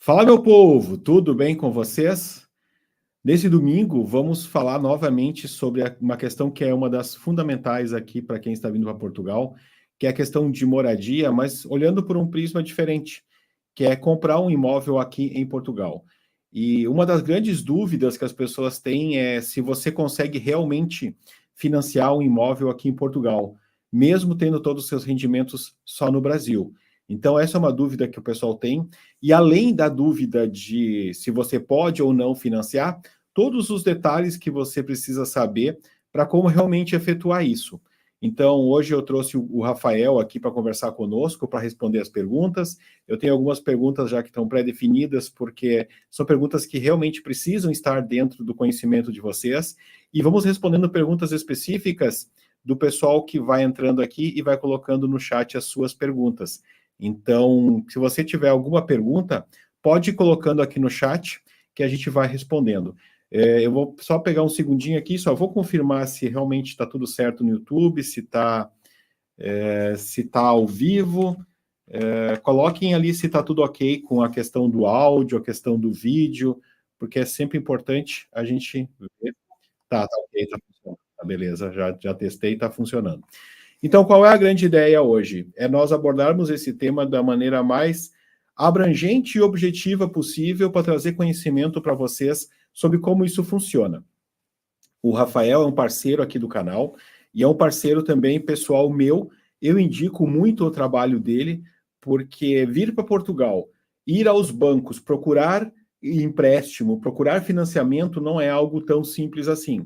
Fala, meu povo, tudo bem com vocês? Nesse domingo, vamos falar novamente sobre uma questão que é uma das fundamentais aqui para quem está vindo para Portugal, que é a questão de moradia, mas olhando por um prisma diferente, que é comprar um imóvel aqui em Portugal. E uma das grandes dúvidas que as pessoas têm é se você consegue realmente financiar um imóvel aqui em Portugal, mesmo tendo todos os seus rendimentos só no Brasil. Então, essa é uma dúvida que o pessoal tem. E além da dúvida de se você pode ou não financiar, todos os detalhes que você precisa saber para como realmente efetuar isso. Então, hoje eu trouxe o Rafael aqui para conversar conosco, para responder as perguntas. Eu tenho algumas perguntas já que estão pré-definidas, porque são perguntas que realmente precisam estar dentro do conhecimento de vocês. E vamos respondendo perguntas específicas do pessoal que vai entrando aqui e vai colocando no chat as suas perguntas. Então, se você tiver alguma pergunta, pode ir colocando aqui no chat que a gente vai respondendo. Eu vou só pegar um segundinho aqui, só vou confirmar se realmente está tudo certo no YouTube, se tá ao vivo. Coloquem ali se está tudo ok com a questão do áudio, a questão do vídeo, porque é sempre importante a gente ver. Tá ok, tá funcionando. Tá, beleza, já testei, está funcionando. Então, qual é a grande ideia hoje? É nós abordarmos esse tema da maneira mais abrangente e objetiva possível para trazer conhecimento para vocês sobre como isso funciona. O Rafael é um parceiro aqui do canal e é um parceiro também pessoal meu. Eu indico muito o trabalho dele, porque vir para Portugal, ir aos bancos, procurar empréstimo, procurar financiamento não é algo tão simples assim.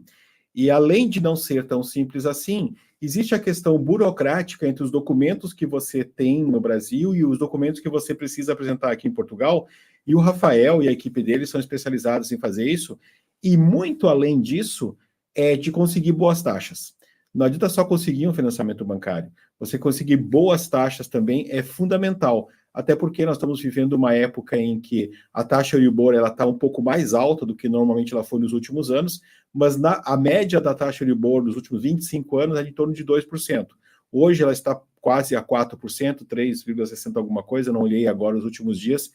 E além de não ser tão simples assim, existe a questão burocrática entre os documentos que você tem no Brasil e os documentos que você precisa apresentar aqui em Portugal. E o Rafael e a equipe dele são especializados em fazer isso. E muito além disso, é de conseguir boas taxas. Não adianta só conseguir um financiamento bancário. Você conseguir boas taxas também é fundamental, até porque nós estamos vivendo uma época em que a taxa Euribor está um pouco mais alta do que normalmente ela foi nos últimos anos, mas a média da taxa Euribor nos últimos 25 anos é de torno de 2%. Hoje ela está quase a 4%, 3,60 alguma coisa, não olhei agora nos últimos dias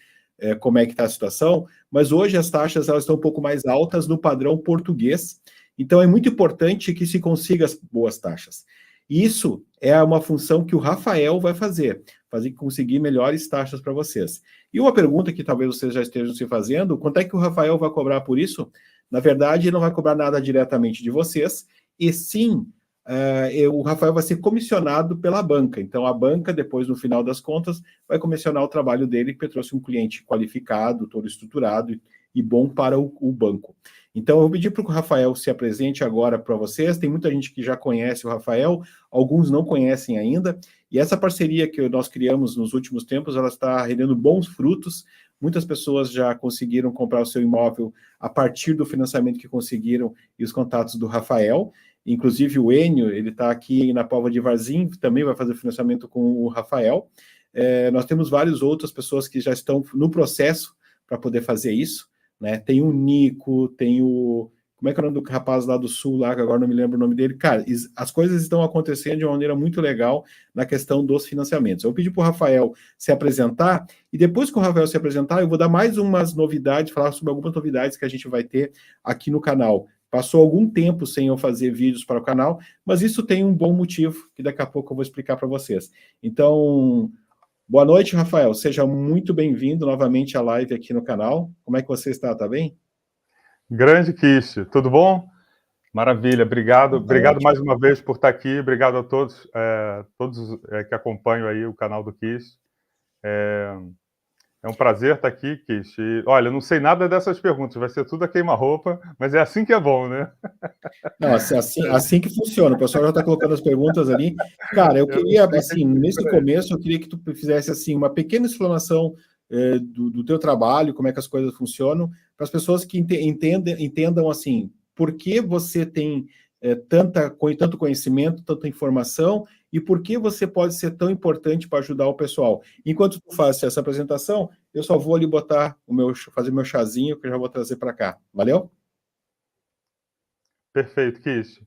como é que está a situação, mas hoje as taxas elas estão um pouco mais altas no padrão português. Então é muito importante que se consiga as boas taxas. Isso é uma função que o Rafael vai fazer conseguir melhores taxas para vocês. E uma pergunta que talvez vocês já estejam se fazendo, quanto é que o Rafael vai cobrar por isso? Na verdade, ele não vai cobrar nada diretamente de vocês, e sim, o Rafael vai ser comissionado pela banca. Então, a banca, depois, no final das contas, vai comissionar o trabalho dele, porque trouxe um cliente qualificado, todo estruturado e bom para o banco. Então, eu vou pedir para que o Rafael se apresente agora para vocês. Tem muita gente que já conhece o Rafael, alguns não conhecem ainda, e essa parceria que nós criamos nos últimos tempos, ela está rendendo bons frutos. Muitas pessoas já conseguiram comprar o seu imóvel a partir do financiamento que conseguiram e os contatos do Rafael. Inclusive o Enio, ele está aqui na Póvoa de Varzim, também vai fazer financiamento com o Rafael. Nós temos várias outras pessoas que já estão no processo para poder fazer isso. Né? Tem o Nico, tem o... Como é que é o nome do rapaz lá do Sul, lá, que agora não me lembro o nome dele? Cara, as coisas estão acontecendo de uma maneira muito legal na questão dos financiamentos. Eu vou pedir para o Rafael se apresentar, e depois que o Rafael se apresentar, eu vou dar mais umas novidades, falar sobre algumas novidades que a gente vai ter aqui no canal. Passou algum tempo sem eu fazer vídeos para o canal, mas isso tem um bom motivo, que daqui a pouco eu vou explicar para vocês. Então, boa noite, Rafael. Seja muito bem-vindo novamente à live aqui no canal. Como é que você está? Tá bem? Grande Kish, tudo bom? Maravilha, obrigado. Tá Obrigado ótimo. mais uma vez por estar aqui. Obrigado a todos, que acompanham aí o canal do Kish. É um prazer estar aqui, Kish. E, olha, eu não sei nada dessas perguntas, vai ser tudo a queima-roupa, mas é assim que é bom, né? Não, assim que funciona. O pessoal já está colocando as perguntas ali. Cara, eu queria, assim, nesse começo, eu queria que tu fizesse, assim, uma pequena explanação do teu trabalho, como é que as coisas funcionam, para as pessoas que entendam, assim, por que você tem tanto conhecimento, tanta informação, e por que você pode ser tão importante para ajudar o pessoal. Enquanto tu faz essa apresentação, eu só vou ali fazer meu chazinho, que eu já vou trazer para cá. Valeu? Perfeito, Kish.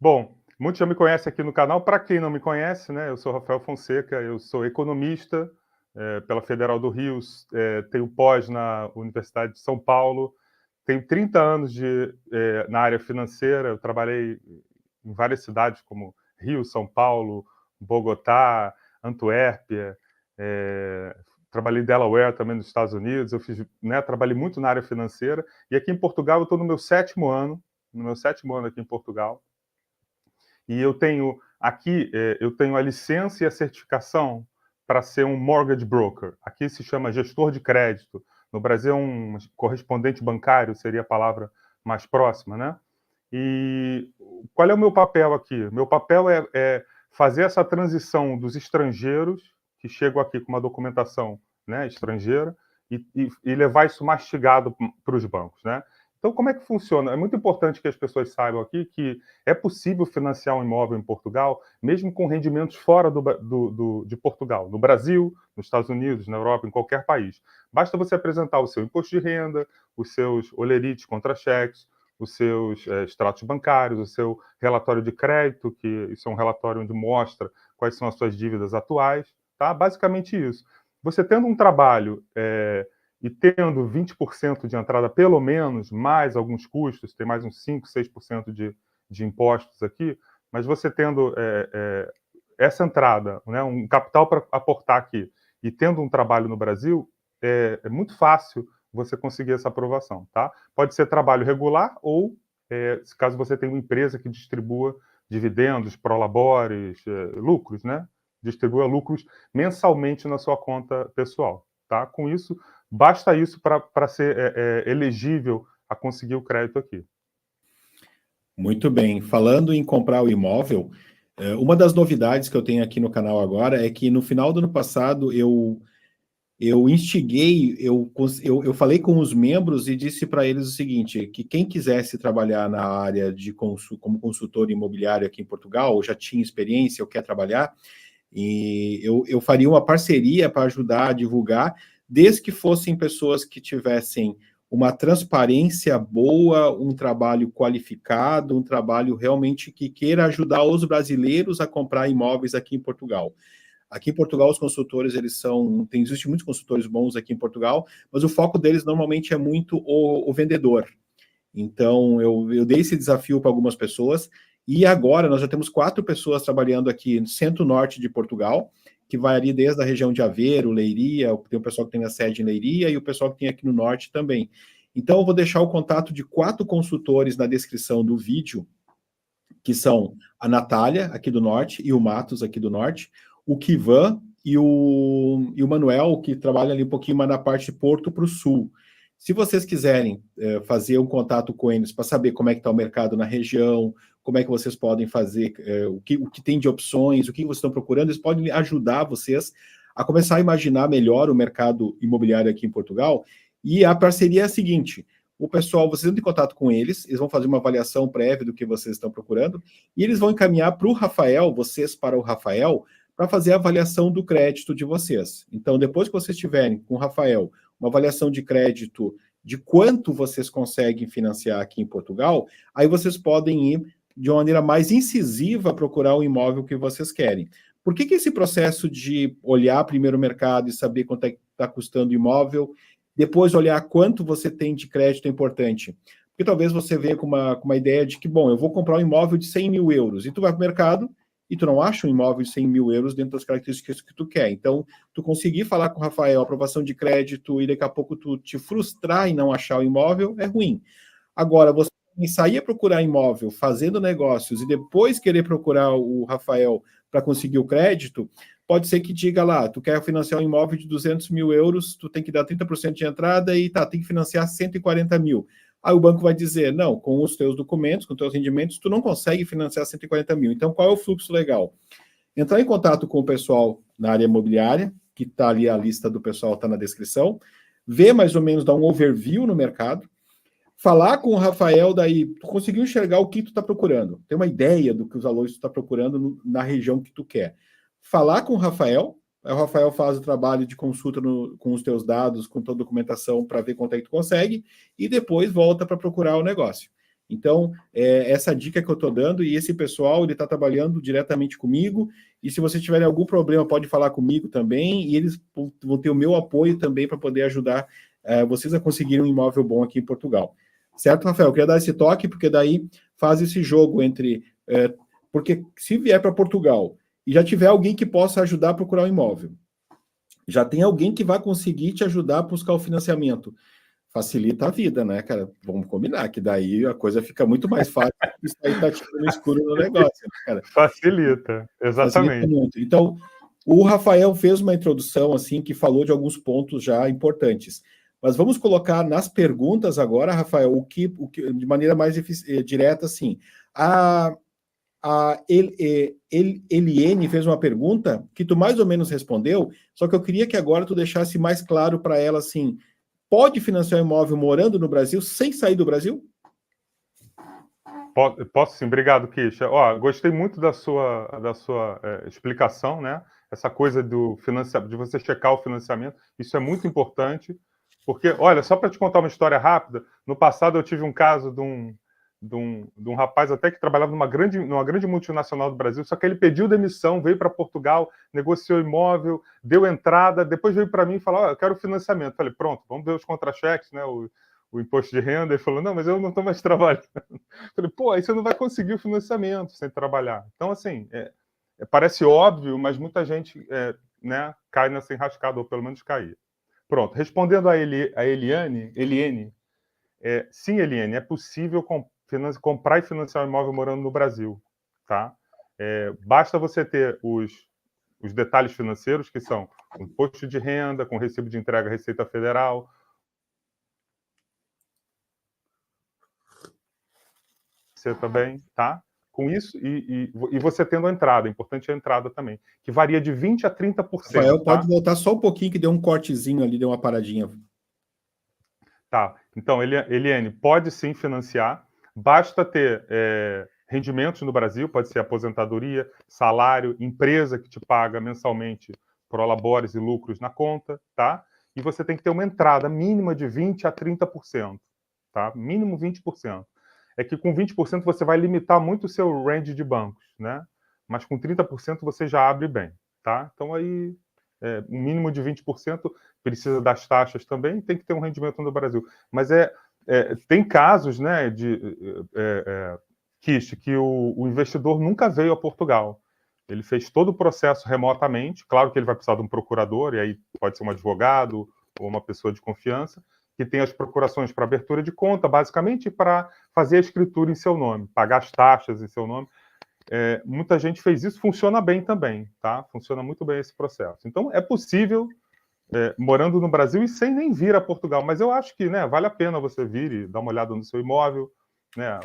Bom, muitos já me conhecem aqui no canal. Para quem não me conhece, né, eu sou Rafael Fonseca, eu sou economista, pela Federal do Rio, tenho pós na Universidade de São Paulo, tenho 30 anos na área financeira, eu trabalhei em várias cidades como Rio, São Paulo, Bogotá, Antuérpia, trabalhei em Delaware também nos Estados Unidos, trabalhei muito na área financeira, e aqui em Portugal eu estou no meu 7º ano aqui em Portugal, e eu tenho aqui, eu tenho a licença e a certificação para ser um mortgage broker. Aqui se chama gestor de crédito. No Brasil, um correspondente bancário seria a palavra mais próxima, né? E qual é o meu papel aqui? Meu papel é fazer essa transição dos estrangeiros que chegam aqui com uma documentação, né, estrangeira e levar isso mastigado para os bancos, né? Então, como é que funciona? É muito importante que as pessoas saibam aqui que é possível financiar um imóvel em Portugal, mesmo com rendimentos fora de Portugal, no Brasil, nos Estados Unidos, na Europa, em qualquer país. Basta você apresentar o seu imposto de renda, os seus olerites contra-cheques, os seus extratos bancários, o seu relatório de crédito, que isso é um relatório onde mostra quais são as suas dívidas atuais, tá? Basicamente isso. Você tendo um trabalho e tendo 20% de entrada, pelo menos, mais alguns custos, tem mais uns 5%, 6% de impostos aqui, mas você tendo essa entrada, né, um capital para aportar aqui, e tendo um trabalho no Brasil, é muito fácil você conseguir essa aprovação, tá? Pode ser trabalho regular ou, caso você tenha uma empresa que distribua dividendos, prolabores, lucros, né? Distribua lucros mensalmente na sua conta pessoal, tá? Com isso, basta isso para ser elegível a conseguir o crédito aqui. Muito bem. Falando em comprar o imóvel, uma das novidades que eu tenho aqui no canal agora é que no final do ano passado eu instiguei, eu falei com os membros e disse para eles o seguinte, que quem quisesse trabalhar na área como consultor imobiliário aqui em Portugal, ou já tinha experiência ou quer trabalhar, e eu faria uma parceria para ajudar a divulgar, desde que fossem pessoas que tivessem uma transparência boa, um trabalho qualificado, um trabalho realmente que queira ajudar os brasileiros a comprar imóveis aqui em Portugal. Aqui em Portugal, os consultores, existem muitos consultores bons aqui em Portugal, mas o foco deles normalmente é muito o vendedor. Então, eu dei esse desafio para algumas pessoas, e agora nós já temos 4 pessoas trabalhando aqui no centro-norte de Portugal, que vai ali desde a região de Aveiro, Leiria, tem o pessoal que tem a sede em Leiria e o pessoal que tem aqui no norte também. Então, eu vou deixar o contato de 4 consultores na descrição do vídeo, que são a Natália, aqui do norte, e o Matos, aqui do norte, o Kivan e o Manuel, que trabalha ali um pouquinho mais na parte de Porto para o sul. Se vocês quiserem fazer um contato com eles para saber como é que está o mercado na região, como é que vocês podem fazer, o que tem de opções, o que vocês estão procurando, eles podem ajudar vocês a começar a imaginar melhor o mercado imobiliário aqui em Portugal. E a parceria é a seguinte: o pessoal, vocês entram em contato com eles, eles vão fazer uma avaliação prévia do que vocês estão procurando, e eles vão encaminhar para o Rafael, vocês para o Rafael, para fazer a avaliação do crédito de vocês. Então, depois que vocês tiverem com o Rafael uma avaliação de crédito de quanto vocês conseguem financiar aqui em Portugal, aí vocês podem ir de uma maneira mais incisiva procurar o imóvel que vocês querem. Por que esse processo de olhar primeiro o mercado e saber quanto é que está custando o imóvel, depois olhar quanto você tem de crédito é importante? Porque talvez você venha com uma ideia de que, bom, eu vou comprar um imóvel de 100 mil euros, e tu vai para o mercado e tu não acha um imóvel de 100 mil euros dentro das características que tu quer. Então, tu conseguir falar com o Rafael, aprovação de crédito, e daqui a pouco tu te frustrar e não achar o imóvel, é ruim. Agora, você sair a procurar imóvel, fazendo negócios, e depois querer procurar o Rafael para conseguir o crédito, pode ser que diga lá, tu quer financiar um imóvel de 200 mil euros, tu tem que dar 30% de entrada e tem que financiar 140 mil. Aí o banco vai dizer, não, com os teus documentos, com os teus rendimentos, tu não consegue financiar 140 mil. Então, qual é o fluxo legal? Entrar em contato com o pessoal na área imobiliária, que está ali, a lista do pessoal está na descrição, ver mais ou menos, dar um overview no mercado, falar com o Rafael, daí tu conseguiu enxergar o que tu está procurando, ter uma ideia do que os valores tu está procurando na região que tu quer. Falar com o Rafael faz o trabalho de consulta com os teus dados, com toda a documentação para ver quanto é que tu consegue, e depois volta para procurar o negócio. Então, essa dica que eu estou dando, e esse pessoal, ele está trabalhando diretamente comigo, e se vocês tiverem algum problema, pode falar comigo também, e eles vão ter o meu apoio também para poder ajudar vocês a conseguirem um imóvel bom aqui em Portugal. Certo, Rafael? Eu queria dar esse toque, porque daí faz esse jogo entre... porque se vier para Portugal e já tiver alguém que possa ajudar a procurar um imóvel, já tem alguém que vai conseguir te ajudar a buscar o financiamento, facilita a vida, né, cara? Vamos combinar, que daí a coisa fica muito mais fácil que sair tateando no escuro no negócio, né, cara? Facilita, exatamente. Facilita muito. Então, o Rafael fez uma introdução, assim, que falou de alguns pontos já importantes. Mas vamos colocar nas perguntas agora, Rafael, o que de maneira mais direta, assim. A Eliene fez uma pergunta que tu mais ou menos respondeu, só que eu queria que agora tu deixasse mais claro para ela, assim, pode financiar um imóvel morando no Brasil sem sair do Brasil? Posso sim, obrigado, Kisha. Ó, gostei muito da sua explicação, né? Essa coisa do financiamento, de você checar o financiamento, isso é muito importante, porque, olha, só para te contar uma história rápida, no passado eu tive um caso de um rapaz até que trabalhava numa grande multinacional do Brasil, só que ele pediu demissão, veio para Portugal, negociou imóvel, deu entrada, depois veio para mim e falou, eu quero financiamento. Falei, pronto, vamos ver os contra-cheques, né? O imposto de renda. Ele falou, não, mas eu não estou mais trabalhando. Falei, pô, aí você não vai conseguir o financiamento sem trabalhar. Então, assim, parece óbvio, mas muita gente né, cai nessa enrascada, ou pelo menos cair. Pronto, respondendo a Eliene, sim, Eliene, é possível comprar e financiar um imóvel morando no Brasil, tá? Basta você ter os detalhes financeiros, que são o imposto de renda, com recibo de entrega à Receita Federal, você também, tá? Com isso, e você tendo a entrada, importante a entrada também, que varia de 20% a 30%. Rafael, tá? pode voltar só um pouquinho, que deu um cortezinho ali, deu uma paradinha. Tá, então, Eliane, pode sim financiar, basta ter rendimentos no Brasil, pode ser aposentadoria, salário, empresa que te paga mensalmente prolabores e lucros na conta, tá? E você tem que ter uma entrada mínima de 20% a 30%, tá? Mínimo 20%. É que com 20% você vai limitar muito o seu range de bancos, né? Mas com 30% você já abre bem, tá? Então aí, um mínimo de 20%, precisa das taxas também, tem que ter um rendimento no Brasil. Mas tem casos, né, que o investidor nunca veio a Portugal. Ele fez todo o processo remotamente, claro que ele vai precisar de um procurador, e aí pode ser um advogado ou uma pessoa de confiança, que tem as procurações para abertura de conta, basicamente para fazer a escritura em seu nome, pagar as taxas em seu nome. Muita gente fez isso, funciona bem também, tá? Funciona muito bem esse processo. Então, é possível, morando no Brasil e sem nem vir a Portugal, mas eu acho que, né, vale a pena você vir e dar uma olhada no seu imóvel, né?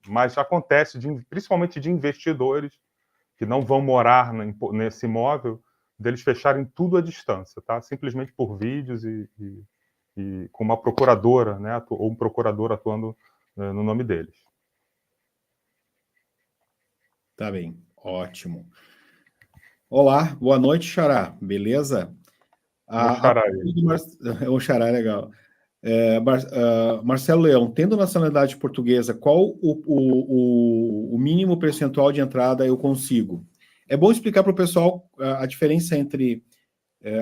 Mas acontece, principalmente de investidores que não vão morar nesse imóvel, deles fecharem tudo à distância, tá? Simplesmente por vídeos e com uma procuradora, né? Ou um procurador atuando no nome deles. Tá bem, ótimo. Olá, boa noite, Xará, beleza? O Xará é legal. Marcelo Leão, tendo nacionalidade portuguesa, qual o mínimo percentual de entrada eu consigo? É bom explicar para o pessoal a diferença entre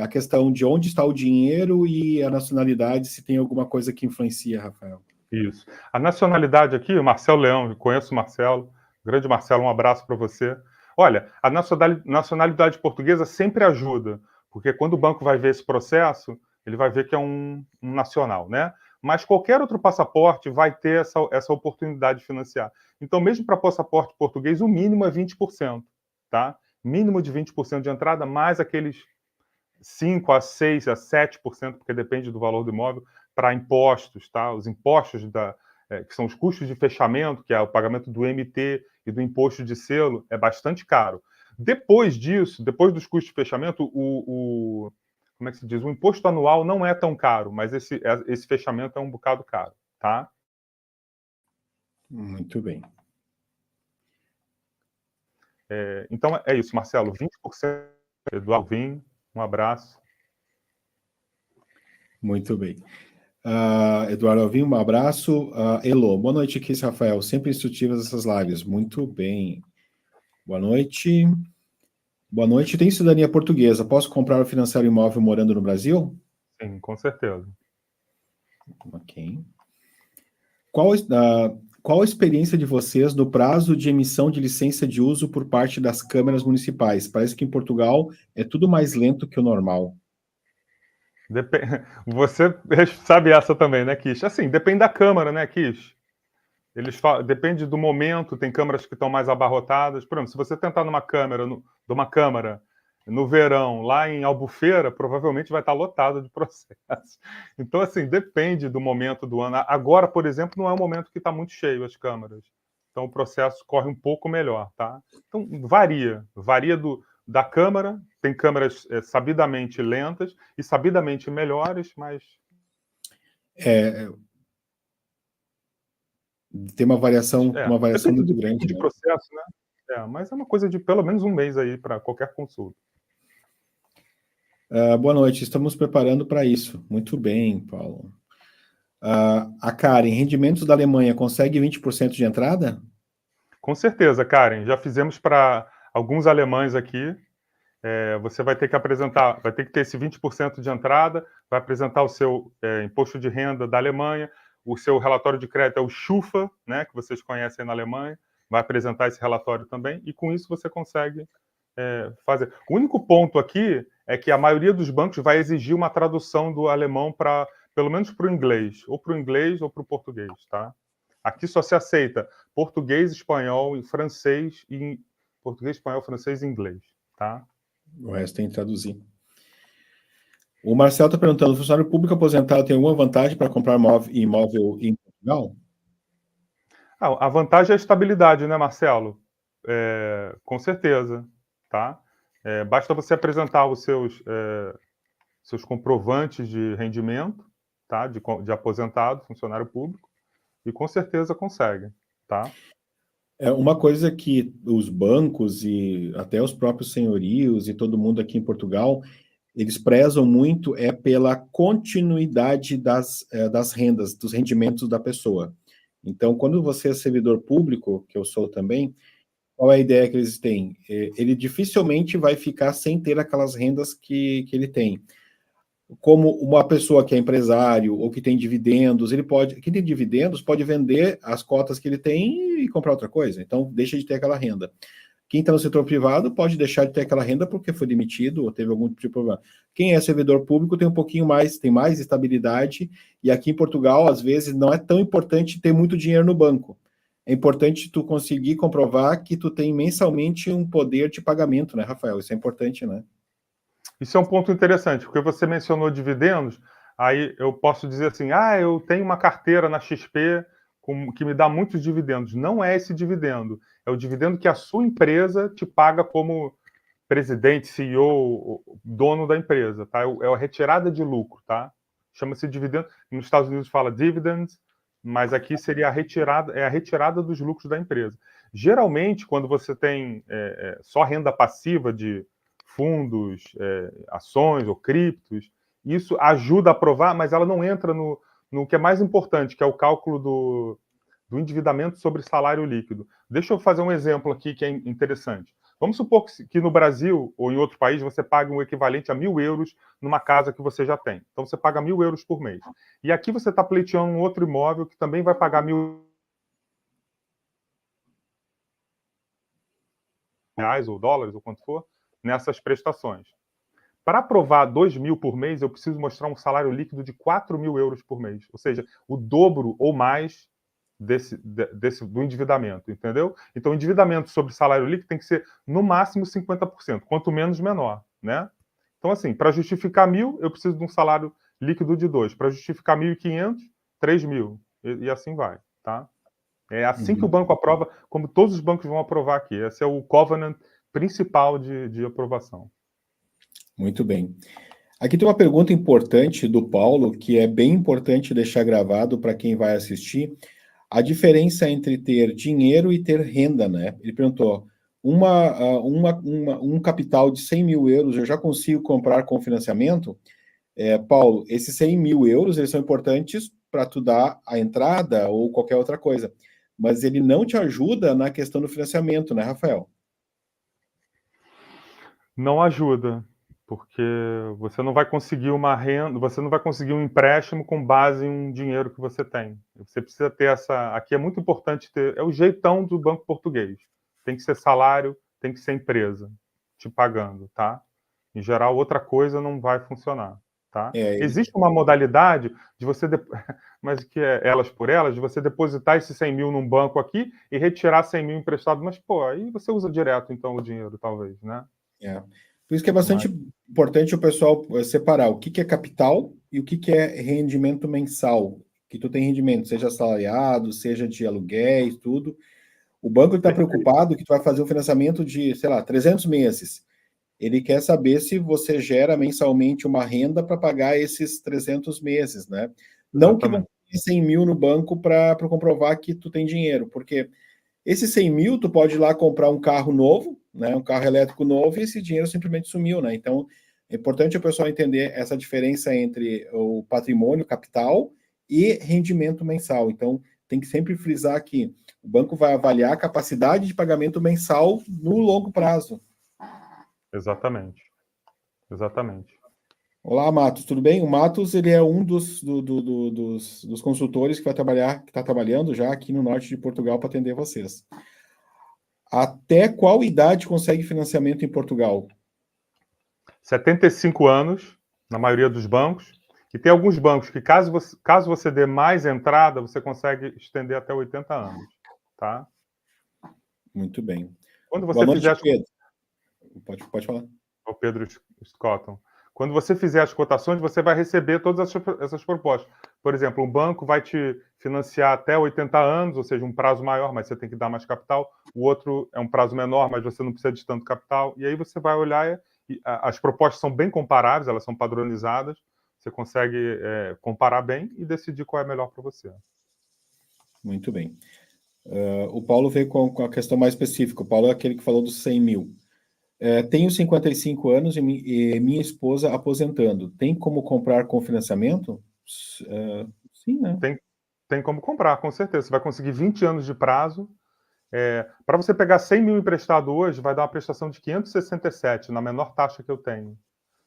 a questão de onde está o dinheiro e a nacionalidade, se tem alguma coisa que influencia, Rafael. Isso. A nacionalidade aqui, o Marcelo Leão, eu conheço o Marcelo, grande Marcelo, um abraço para você. Olha, a nacionalidade portuguesa sempre ajuda, porque quando o banco vai ver esse processo, ele vai ver que é um nacional, né? Mas qualquer outro passaporte vai ter essa oportunidade de financiar. Então, mesmo para passaporte português, o mínimo é 20%, tá? Mínimo de 20% de entrada, mais aqueles 5% a 6% a 7%, porque depende do valor do imóvel, para impostos, tá? Os impostos que são os custos de fechamento, que é o pagamento do MT e do imposto de selo, é bastante caro. Depois disso, depois dos custos de fechamento, como é que se diz? O imposto anual não é tão caro, mas esse fechamento é um bocado caro, tá? Muito bem. Então é isso, Marcelo, 20%, Eduardo Vinho, um abraço. Muito bem. Eduardo Alvim, um abraço. Elô, boa noite, Kiss Rafael. Sempre instrutivas essas lives. Muito bem. Boa noite. Boa noite. Tem cidadania portuguesa. Posso comprar ou financiar um imóvel morando no Brasil? Sim, com certeza. Ok. Qual a experiência de vocês no prazo de emissão de licença de uso por parte das câmaras municipais? Parece que em Portugal é tudo mais lento que o normal. Você sabe essa também, né, Kish? Assim, depende da Câmara, né, Kish? Depende do momento, tem câmaras que estão mais abarrotadas. Por exemplo, se você tentar numa câmara no verão, lá em Albufeira, provavelmente vai estar lotado de processo. Então, assim, depende do momento do ano. Agora, por exemplo, não é um momento que está muito cheio as câmaras. Então, o processo corre um pouco melhor, tá? Então, varia da câmara. Tem câmaras sabidamente lentas e sabidamente melhores, mas... Tem uma variação depende muito do tipo grande, de né? processo, né? Mas é uma coisa de pelo menos um mês aí para qualquer consulta. Boa noite, estamos preparando para isso. Muito bem, Paulo. A Karen, rendimentos da Alemanha, consegue 20% de entrada? Com certeza, Karen. Já fizemos para alguns alemães aqui. Você vai ter que apresentar, vai ter que ter esse 20% de entrada, vai apresentar o seu imposto de renda da Alemanha, o seu relatório de crédito é o Schufa, né, que vocês conhecem na Alemanha, vai apresentar esse relatório também, e com isso você consegue fazer. O único ponto aqui é que a maioria dos bancos vai exigir uma tradução do alemão para, pelo menos para o inglês ou para o português, tá? Aqui só se aceita português, espanhol e francês, português, espanhol, francês e inglês, tá? O resto tem que traduzir. O Marcel está perguntando, o funcionário público aposentado tem alguma vantagem para comprar imóvel em Portugal? A vantagem é a estabilidade, né, Marcelo? Com certeza, tá? Basta você apresentar os seus comprovantes de rendimento, tá? De aposentado, funcionário público, e com certeza consegue, tá? Uma coisa que os bancos e até os próprios senhorios e todo mundo aqui em Portugal, eles prezam muito pela continuidade das rendas, dos rendimentos da pessoa. Então, quando você é servidor público, que eu sou também, qual é a ideia que eles têm? Ele dificilmente vai ficar sem ter aquelas rendas que ele tem. Como uma pessoa que é empresário ou que tem dividendos, quem tem dividendos pode vender as cotas que ele tem e comprar outra coisa, então deixa de ter aquela renda. Quem está no setor privado pode deixar de ter aquela renda porque foi demitido ou teve algum tipo de problema. Quem é servidor público tem um pouquinho mais, tem mais estabilidade, e aqui em Portugal, às vezes, não é tão importante ter muito dinheiro no banco. É importante tu conseguir comprovar que tu tem mensalmente um poder de pagamento, né, Rafael? Isso é importante, né? Isso é um ponto interessante, porque você mencionou dividendos, aí eu posso dizer assim, eu tenho uma carteira na XP que me dá muitos dividendos. Não é esse dividendo, é o dividendo que a sua empresa te paga como presidente, CEO, dono da empresa, tá? É a retirada de lucro, tá? Chama-se dividendo. Nos Estados Unidos fala dividends, mas aqui seria a retirada dos lucros da empresa. Geralmente, quando você tem só renda passiva de fundos, ações ou criptos, isso ajuda a provar, mas ela não entra no que é mais importante, que é o cálculo do endividamento sobre salário líquido. Deixa eu fazer um exemplo aqui que é interessante. Vamos supor que no Brasil ou em outro país você pague um equivalente a 1.000 euros numa casa que você já tem. Então você paga 1.000 euros por mês. E aqui você está pleiteando um outro imóvel que também vai pagar 1.000 reais ou dólares ou quanto for nessas prestações. Para aprovar 2.000 por mês, eu preciso mostrar um salário líquido de 4.000 euros por mês. Ou seja, o dobro ou mais do endividamento, entendeu? Então, o endividamento sobre salário líquido tem que ser, no máximo, 50%. Quanto menos, menor, né? Então, assim, para justificar 1.000, eu preciso de um salário líquido de 2. Para justificar 1.500, 3.000. E assim vai, tá? É assim que o banco aprova, como todos os bancos vão aprovar aqui. Esse é o covenant principal de aprovação. Muito bem. Aqui tem uma pergunta importante do Paulo, que é bem importante deixar gravado para quem vai assistir. A diferença entre ter dinheiro e ter renda, né? Ele perguntou, um capital de 100 mil euros eu já consigo comprar com financiamento? Paulo, esses 100 mil euros, eles são importantes para tu dar a entrada ou qualquer outra coisa, mas ele não te ajuda na questão do financiamento, né, Rafael? Não ajuda, porque você não vai conseguir uma renda, você não vai conseguir um empréstimo com base em um dinheiro que você tem. Você precisa ter essa. Aqui é muito importante ter. É o jeitão do Banco Português. Tem que ser salário, tem que ser empresa te pagando, tá? Em geral, outra coisa não vai funcionar, tá? Existe uma modalidade de você, mas que é elas por elas, de você depositar esses 100 mil num banco aqui e retirar 100 mil emprestado, mas, pô, aí você usa direto, então, o dinheiro, talvez, né? Por isso que é bastante importante o pessoal separar o que é capital e o que é rendimento mensal. Que tu tem rendimento, seja assalariado, seja de aluguéis, tudo. O banco está preocupado que tu vai fazer um financiamento de, sei lá, 300 meses. Ele quer saber se você gera mensalmente uma renda para pagar esses 300 meses, né? Não que você tenha 100 mil no banco para comprovar que tu tem dinheiro, porque esses 100 mil tu pode ir lá comprar um carro novo, né? Um carro elétrico novo e esse dinheiro simplesmente sumiu, né? Então, é importante o pessoal entender essa diferença entre o patrimônio, capital e rendimento mensal. Então, tem que sempre frisar que o banco vai avaliar a capacidade de pagamento mensal no longo prazo. Exatamente. Exatamente. Olá, Matos, tudo bem? O Matos, ele é um dos consultores que está trabalhando já aqui no norte de Portugal para atender vocês. Até qual idade consegue financiamento em Portugal? 75 anos, na maioria dos bancos. E tem alguns bancos que, caso você dê mais entrada, você consegue estender até 80 anos. Tá? Muito bem. Quando você Boa noite, fizer Pedro. Pode falar. O Pedro Scotton. Quando você fizer as cotações, você vai receber todas essas propostas. Por exemplo, um banco vai te financiar até 80 anos, ou seja, um prazo maior, mas você tem que dar mais capital. O outro é um prazo menor, mas você não precisa de tanto capital. E aí você vai olhar e as propostas são bem comparáveis, elas são padronizadas. Você consegue comparar bem e decidir qual é melhor para você. Muito bem. O Paulo veio com a questão mais específica. O Paulo é aquele que falou dos 100 mil. Tenho 55 anos e minha esposa aposentando. Tem como comprar com financiamento? Sim, né? Tem como comprar, com certeza. Você vai conseguir 20 anos de prazo. Para você pegar 100 mil emprestado hoje, vai dar uma prestação de 567, na menor taxa que eu tenho.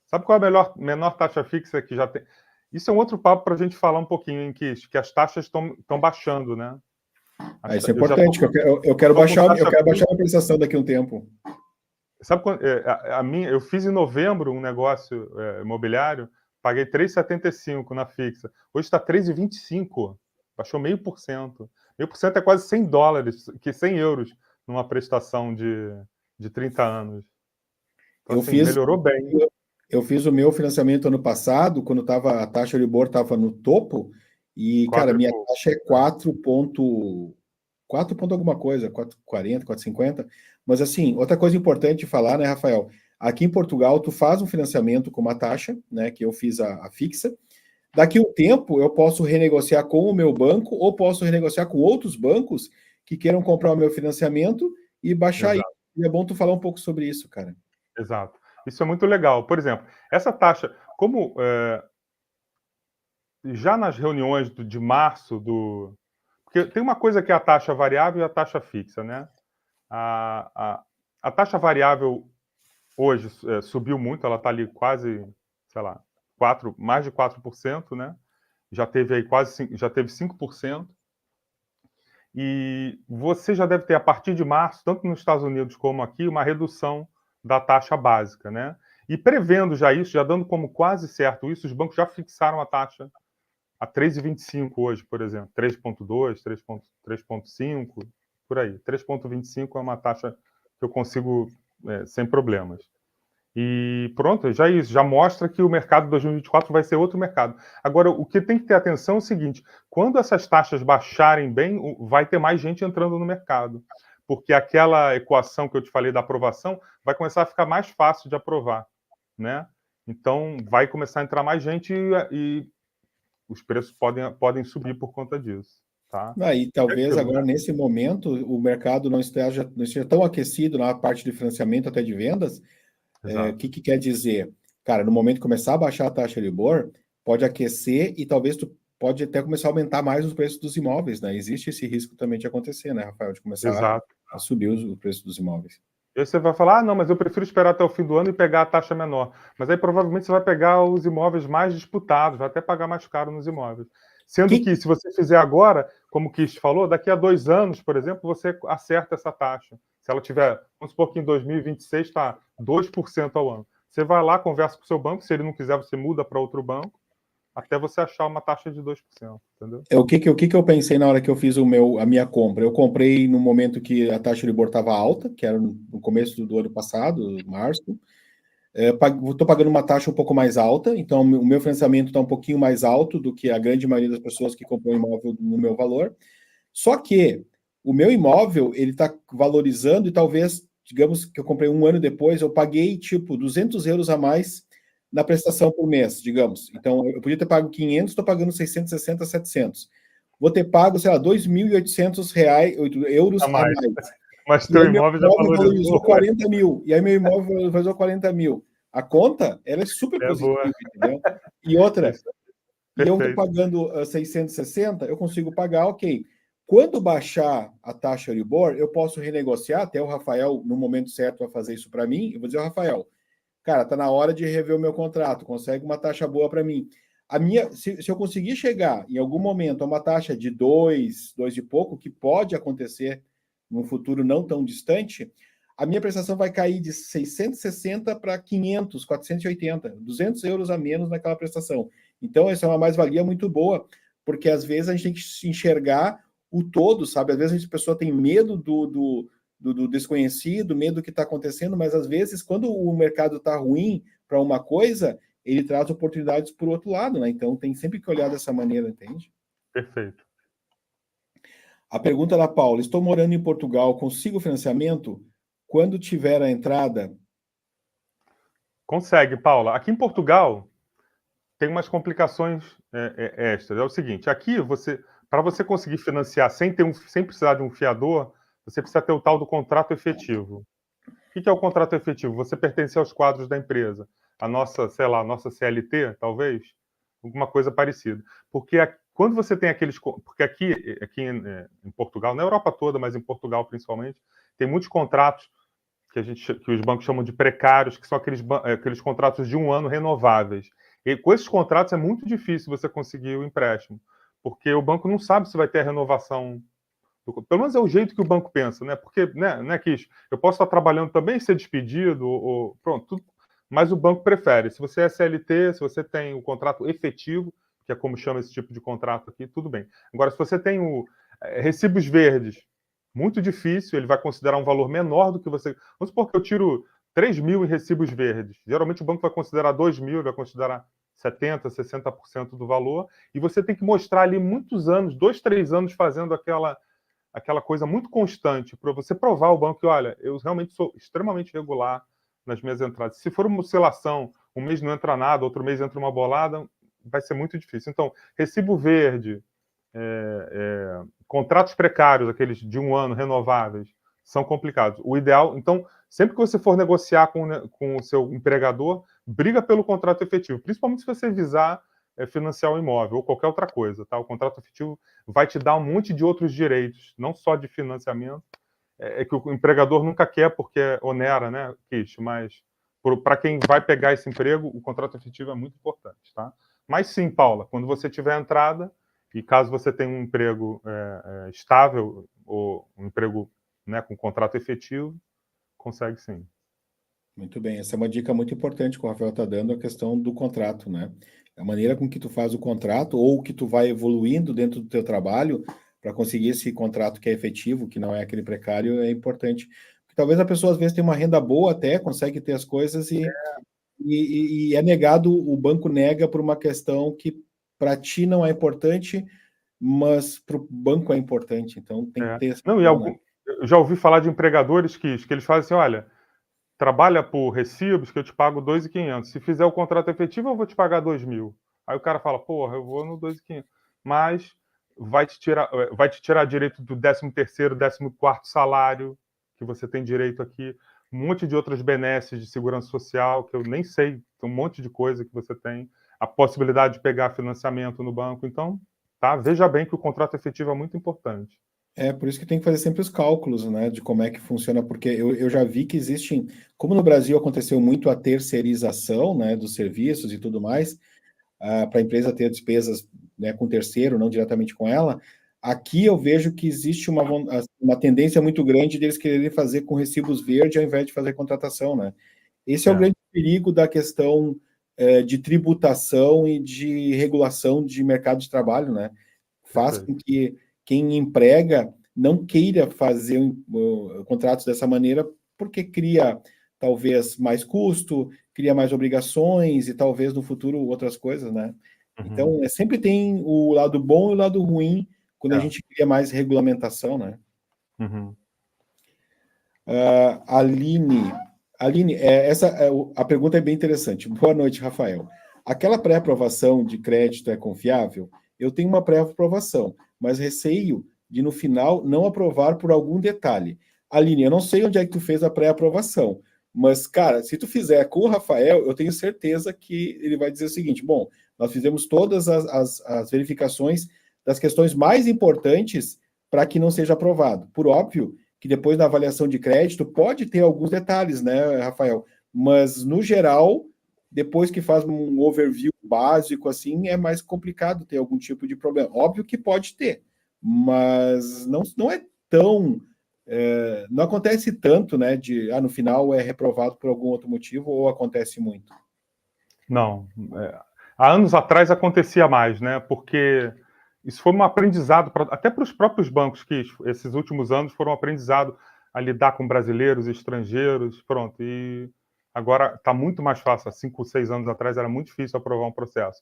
Sabe qual é a menor taxa fixa que já tem? Isso é um outro papo para a gente falar um pouquinho, em que as taxas estão baixando, né? Isso é importante, eu quero baixar a prestação daqui a um tempo. Sabe quando, eu fiz em novembro um negócio imobiliário, paguei 3,75 na fixa. Hoje está 3,25, baixou 0,5%. 0,5% é quase 100 dólares, que 100 euros numa prestação de 30 anos. Então, melhorou bem. Eu fiz o meu financiamento ano passado, quando a taxa Euribor estava no topo, e, cara, minha taxa é 4 ponto alguma coisa, 4,40, 4,50. Mas, assim, outra coisa importante falar, né, Rafael? Aqui em Portugal, tu faz um financiamento com uma taxa, né, que eu fiz a fixa. Daqui a um tempo, eu posso renegociar com o meu banco ou posso renegociar com outros bancos que queiram comprar o meu financiamento e baixar isso. E é bom tu falar um pouco sobre isso, cara. Exato. Isso é muito legal. Por exemplo, essa taxa, como já nas reuniões de março porque tem uma coisa que é a taxa variável e a taxa fixa, né? A taxa variável hoje subiu muito, ela está ali quase, sei lá, mais de 4%, né? Já teve aí já teve 5%. E você já deve ter, a partir de março, tanto nos Estados Unidos como aqui, uma redução da taxa básica, né? E prevendo já isso, já dando como quase certo isso, os bancos já fixaram a taxa a 3,25 hoje, por exemplo, 3,2, 3,5, por aí. 3,25 é uma taxa que eu consigo sem problemas. E pronto, já isso, já mostra que o mercado de 2024 vai ser outro mercado. Agora, o que tem que ter atenção é o seguinte: quando essas taxas baixarem bem, vai ter mais gente entrando no mercado. Porque aquela equação que eu te falei da aprovação vai começar a ficar mais fácil de aprovar, né? Então, vai começar a entrar mais gente e os preços podem subir por conta disso. Tá? E talvez agora, nesse momento, o mercado não esteja tão aquecido na parte de financiamento até de vendas. O que quer dizer? Cara, no momento que começar a baixar a taxa de Euribor, pode aquecer e talvez tu pode até começar a aumentar mais os preços dos imóveis, né? Existe esse risco também de acontecer, né, Rafael? De começar a subir o preço dos imóveis. E aí você vai falar, não, mas eu prefiro esperar até o fim do ano e pegar a taxa menor. Mas aí provavelmente você vai pegar os imóveis mais disputados, vai até pagar mais caro nos imóveis. Sendo que, se você fizer agora, como o Kish falou, daqui a 2 anos, por exemplo, você acerta essa taxa. Se ela tiver, vamos supor que em 2026 está 2% ao ano. Você vai lá, conversa com o seu banco, se ele não quiser, você muda para outro banco, até você achar uma taxa de 2%, entendeu? O que eu pensei na hora que eu fiz a minha compra? Eu comprei no momento que a taxa de Libor estava alta, que era no começo do ano passado, março. Estou pagando uma taxa um pouco mais alta, então o meu financiamento está um pouquinho mais alto do que a grande maioria das pessoas que compram imóvel no meu valor. Só que o meu imóvel ele está valorizando e talvez, digamos que eu comprei um ano depois, eu paguei tipo 200 euros a mais na prestação por mês, digamos. Então eu podia ter pago 500, estou pagando 660, 700. Vou ter pago, sei lá, 2.800 euros A a mais. mais. Mas E teu aí meu imóvel já imóvel valorizou valorizou. 40 mil. E aí meu imóvel valorizou 40 mil. A conta, ela é super É boa. positiva, entendeu? E outra, Isso, e eu estou perfeito. pagando 660, eu consigo pagar, ok. Quando baixar a taxa Euribor, eu posso renegociar, até o Rafael, no momento certo, vai fazer isso para mim. Eu vou dizer, Rafael, cara, tá na hora de rever o meu contrato, consegue uma taxa boa para mim. Se eu conseguir chegar em algum momento a uma taxa de 2 e pouco, que pode acontecer num futuro não tão distante, a minha prestação vai cair de 660 para 500, 480, 200 euros a menos naquela prestação. Então, essa é uma mais-valia muito boa, porque às vezes a gente tem que enxergar o todo, sabe? Às vezes a pessoa tem medo do desconhecido, medo do que está acontecendo, mas às vezes, quando o mercado está ruim para uma coisa, ele traz oportunidades por outro lado, né? Então tem sempre que olhar dessa maneira, entende? Perfeito. A pergunta da Paula: estou morando em Portugal, consigo financiamento? Quando tiver a entrada. Consegue, Paula. Aqui em Portugal tem umas complicações extras. É o seguinte, aqui para você conseguir financiar sem precisar de um fiador, você precisa ter o tal do contrato efetivo. O que é o contrato efetivo? Você pertence aos quadros da empresa. A nossa, sei lá, a nossa CLT, talvez, alguma coisa parecida. Porque quando você tem aqueles. Porque aqui em Portugal, na Europa toda, mas em Portugal principalmente, tem muitos contratos que os bancos chamam de precários, que são aqueles contratos de 1 ano renováveis. E com esses contratos é muito difícil você conseguir o empréstimo, porque o banco não sabe se vai ter a renovação. Pelo menos é o jeito que o banco pensa, né? Porque, né, Kish, eu posso estar trabalhando também e ser despedido, ou pronto, mas o banco prefere. Se você é CLT, se você tem o contrato efetivo, que é como chama esse tipo de contrato aqui, tudo bem. Agora, se você tem recibos verdes, muito difícil, ele vai considerar um valor menor do que você. Vamos supor que eu tiro 3 mil em recibos verdes. Geralmente o banco vai considerar 2 mil, vai considerar 70%, 60% do valor, e você tem que mostrar ali muitos anos, 2, 3 anos fazendo aquela coisa muito constante para você provar ao banco que, olha, eu realmente sou extremamente regular nas minhas entradas. Se for uma oscilação, um mês não entra nada, outro mês entra uma bolada, vai ser muito difícil. Então, recibo verde, contratos precários, aqueles de 1 ano renováveis, são complicados. O ideal, então, sempre que você for negociar com o seu empregador, briga pelo contrato efetivo, principalmente se você visar financiar o imóvel ou qualquer outra coisa, tá? O contrato efetivo vai te dar um monte de outros direitos, não só de financiamento, que o empregador nunca quer porque onera, né, Kish? Mas para quem vai pegar esse emprego, o contrato efetivo é muito importante, tá? Mas sim, Paula, quando você tiver entrada, e caso você tenha um emprego estável, ou um emprego, né, com contrato efetivo, consegue sim. Muito bem, essa é uma dica muito importante que o Rafael está dando, a questão do contrato, né? A maneira com que tu faz o contrato ou que tu vai evoluindo dentro do teu trabalho para conseguir esse contrato que é efetivo, que não é aquele precário, é importante. Porque talvez a pessoa às vezes tenha uma renda boa até, consegue ter as coisas e é negado, o banco nega por uma questão que para ti não é importante, mas para o banco é importante. Então tem que ter essa Não, visão, né? eu já ouvi falar de empregadores que eles fazem assim, olha, trabalha por recibos que eu te pago 2.500. Se fizer o contrato efetivo, eu vou te pagar 2.000. Aí o cara fala, porra, eu vou no 2.500. Mas vai te tirar direito do 13º, 14º salário que você tem direito aqui, um monte de outras benesses de segurança social que eu nem sei, tem um monte de coisa que você tem, a possibilidade de pegar financiamento no banco. Então, tá, veja bem que o contrato efetivo é muito importante. Por isso que tem que fazer sempre os cálculos, né, de como é que funciona, porque eu já vi que existem, como no Brasil aconteceu muito a terceirização, né, dos serviços e tudo mais, para a empresa ter despesas, né, com terceiro, não diretamente com ela, aqui eu vejo que existe uma tendência muito grande deles quererem fazer com recibos verdes ao invés de fazer contratação, né? Esse é o grande perigo da questão de tributação e de regulação de mercado de trabalho, né? Faz com que quem emprega não queira fazer contratos dessa maneira, porque cria talvez mais custo, cria mais obrigações e talvez no futuro outras coisas, né? Então, sempre tem o lado bom e o lado ruim quando a gente cria mais regulamentação, né? Aline, a pergunta é bem interessante. Boa noite, Rafael. Aquela pré-aprovação de crédito é confiável? Eu tenho uma pré-aprovação, mas receio de no final não aprovar por algum detalhe. Aline, eu não sei onde é que tu fez a pré-aprovação, mas, cara, se tu fizer com o Rafael, eu tenho certeza que ele vai dizer o seguinte: bom, nós fizemos todas as verificações das questões mais importantes para que não seja aprovado. Por óbvio que depois na avaliação de crédito pode ter alguns detalhes, né, Rafael? Mas, no geral, depois que faz um overview básico, assim, é mais complicado ter algum tipo de problema. Óbvio que pode ter, mas não é tão... não acontece tanto, né, no final é reprovado por algum outro motivo, ou acontece muito? Não. Há anos atrás acontecia mais, né? Porque isso foi um aprendizado, até para os próprios bancos, que esses últimos anos foram um aprendizado a lidar com brasileiros, estrangeiros, pronto. E agora está muito mais fácil. Há 5, 6 anos atrás era muito difícil aprovar um processo.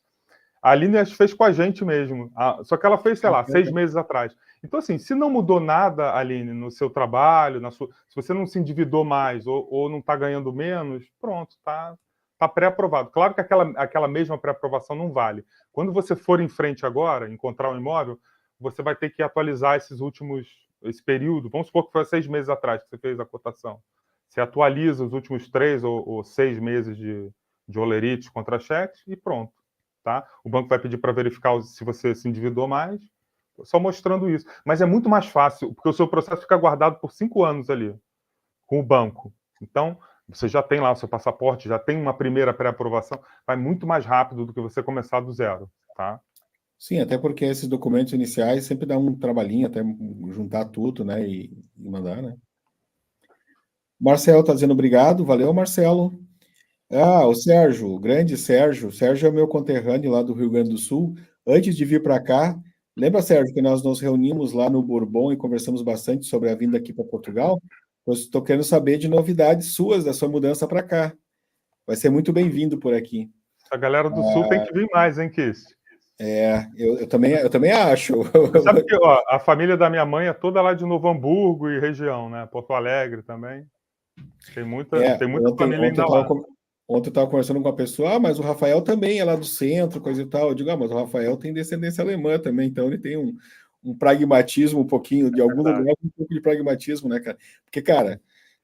A Aline fez com a gente mesmo, só que ela fez, sei lá, 6 meses atrás. Então, assim, se não mudou nada, Aline, no seu trabalho, se você não se endividou mais ou não está ganhando menos, pronto, tá pré-aprovado. Claro que aquela mesma pré-aprovação não vale. Quando você for em frente agora, encontrar um imóvel, você vai ter que atualizar esse período. Vamos supor que foi 6 meses atrás que você fez a cotação. Você atualiza os últimos 3 ou 6 meses de olerites contra cheques e pronto. Tá? O banco vai pedir para verificar se você se endividou mais, só mostrando isso. Mas é muito mais fácil, porque o seu processo fica guardado por 5 anos ali, com o banco. Então, você já tem lá o seu passaporte, já tem uma primeira pré-aprovação, vai muito mais rápido do que você começar do zero, tá? Sim, até porque esses documentos iniciais sempre dá um trabalhinho até juntar tudo, né, e mandar, né? Marcelo está dizendo obrigado, valeu, Marcelo. O Sérgio, o grande Sérgio. O Sérgio é meu conterrâneo lá do Rio Grande do Sul. Antes de vir para cá, lembra, Sérgio, que nós nos reunimos lá no Bourbon e conversamos bastante sobre a vinda aqui para Portugal? Eu estou querendo saber de novidades suas, da sua mudança para cá. Vai ser muito bem-vindo por aqui. A galera do Sul tem que vir mais, hein, Kiss? Eu também acho. Você sabe que a família da minha mãe é toda lá de Novo Hamburgo e região, né? Porto Alegre também. Tem muita família ainda lá. Ontem eu estava conversando com uma pessoa, mas o Rafael também é lá do centro, coisa e tal. Eu digo, mas o Rafael tem descendência alemã também, então ele tem um pragmatismo um pouquinho, de algum lugar, um pouco de pragmatismo, né, cara? Porque, cara,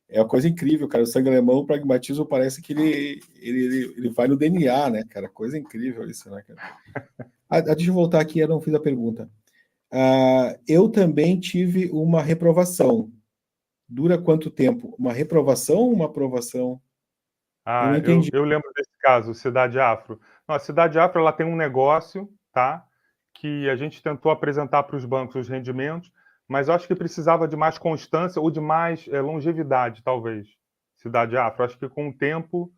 é uma coisa incrível, cara. O sangue alemão, o pragmatismo parece que ele vai no DNA, né, cara? Coisa incrível isso, né, cara? Deixa eu voltar aqui, eu não fiz a pergunta. Eu também tive uma reprovação. Dura quanto tempo? Uma reprovação ou uma aprovação? Eu não entendi. Eu lembro desse caso, Cidade Afro. Não, a Cidade Afro ela tem um negócio, tá? Que a gente tentou apresentar para os bancos os rendimentos, mas eu acho que precisava de mais constância ou de mais longevidade, talvez. Cidade Afro. Acho que com o tempo,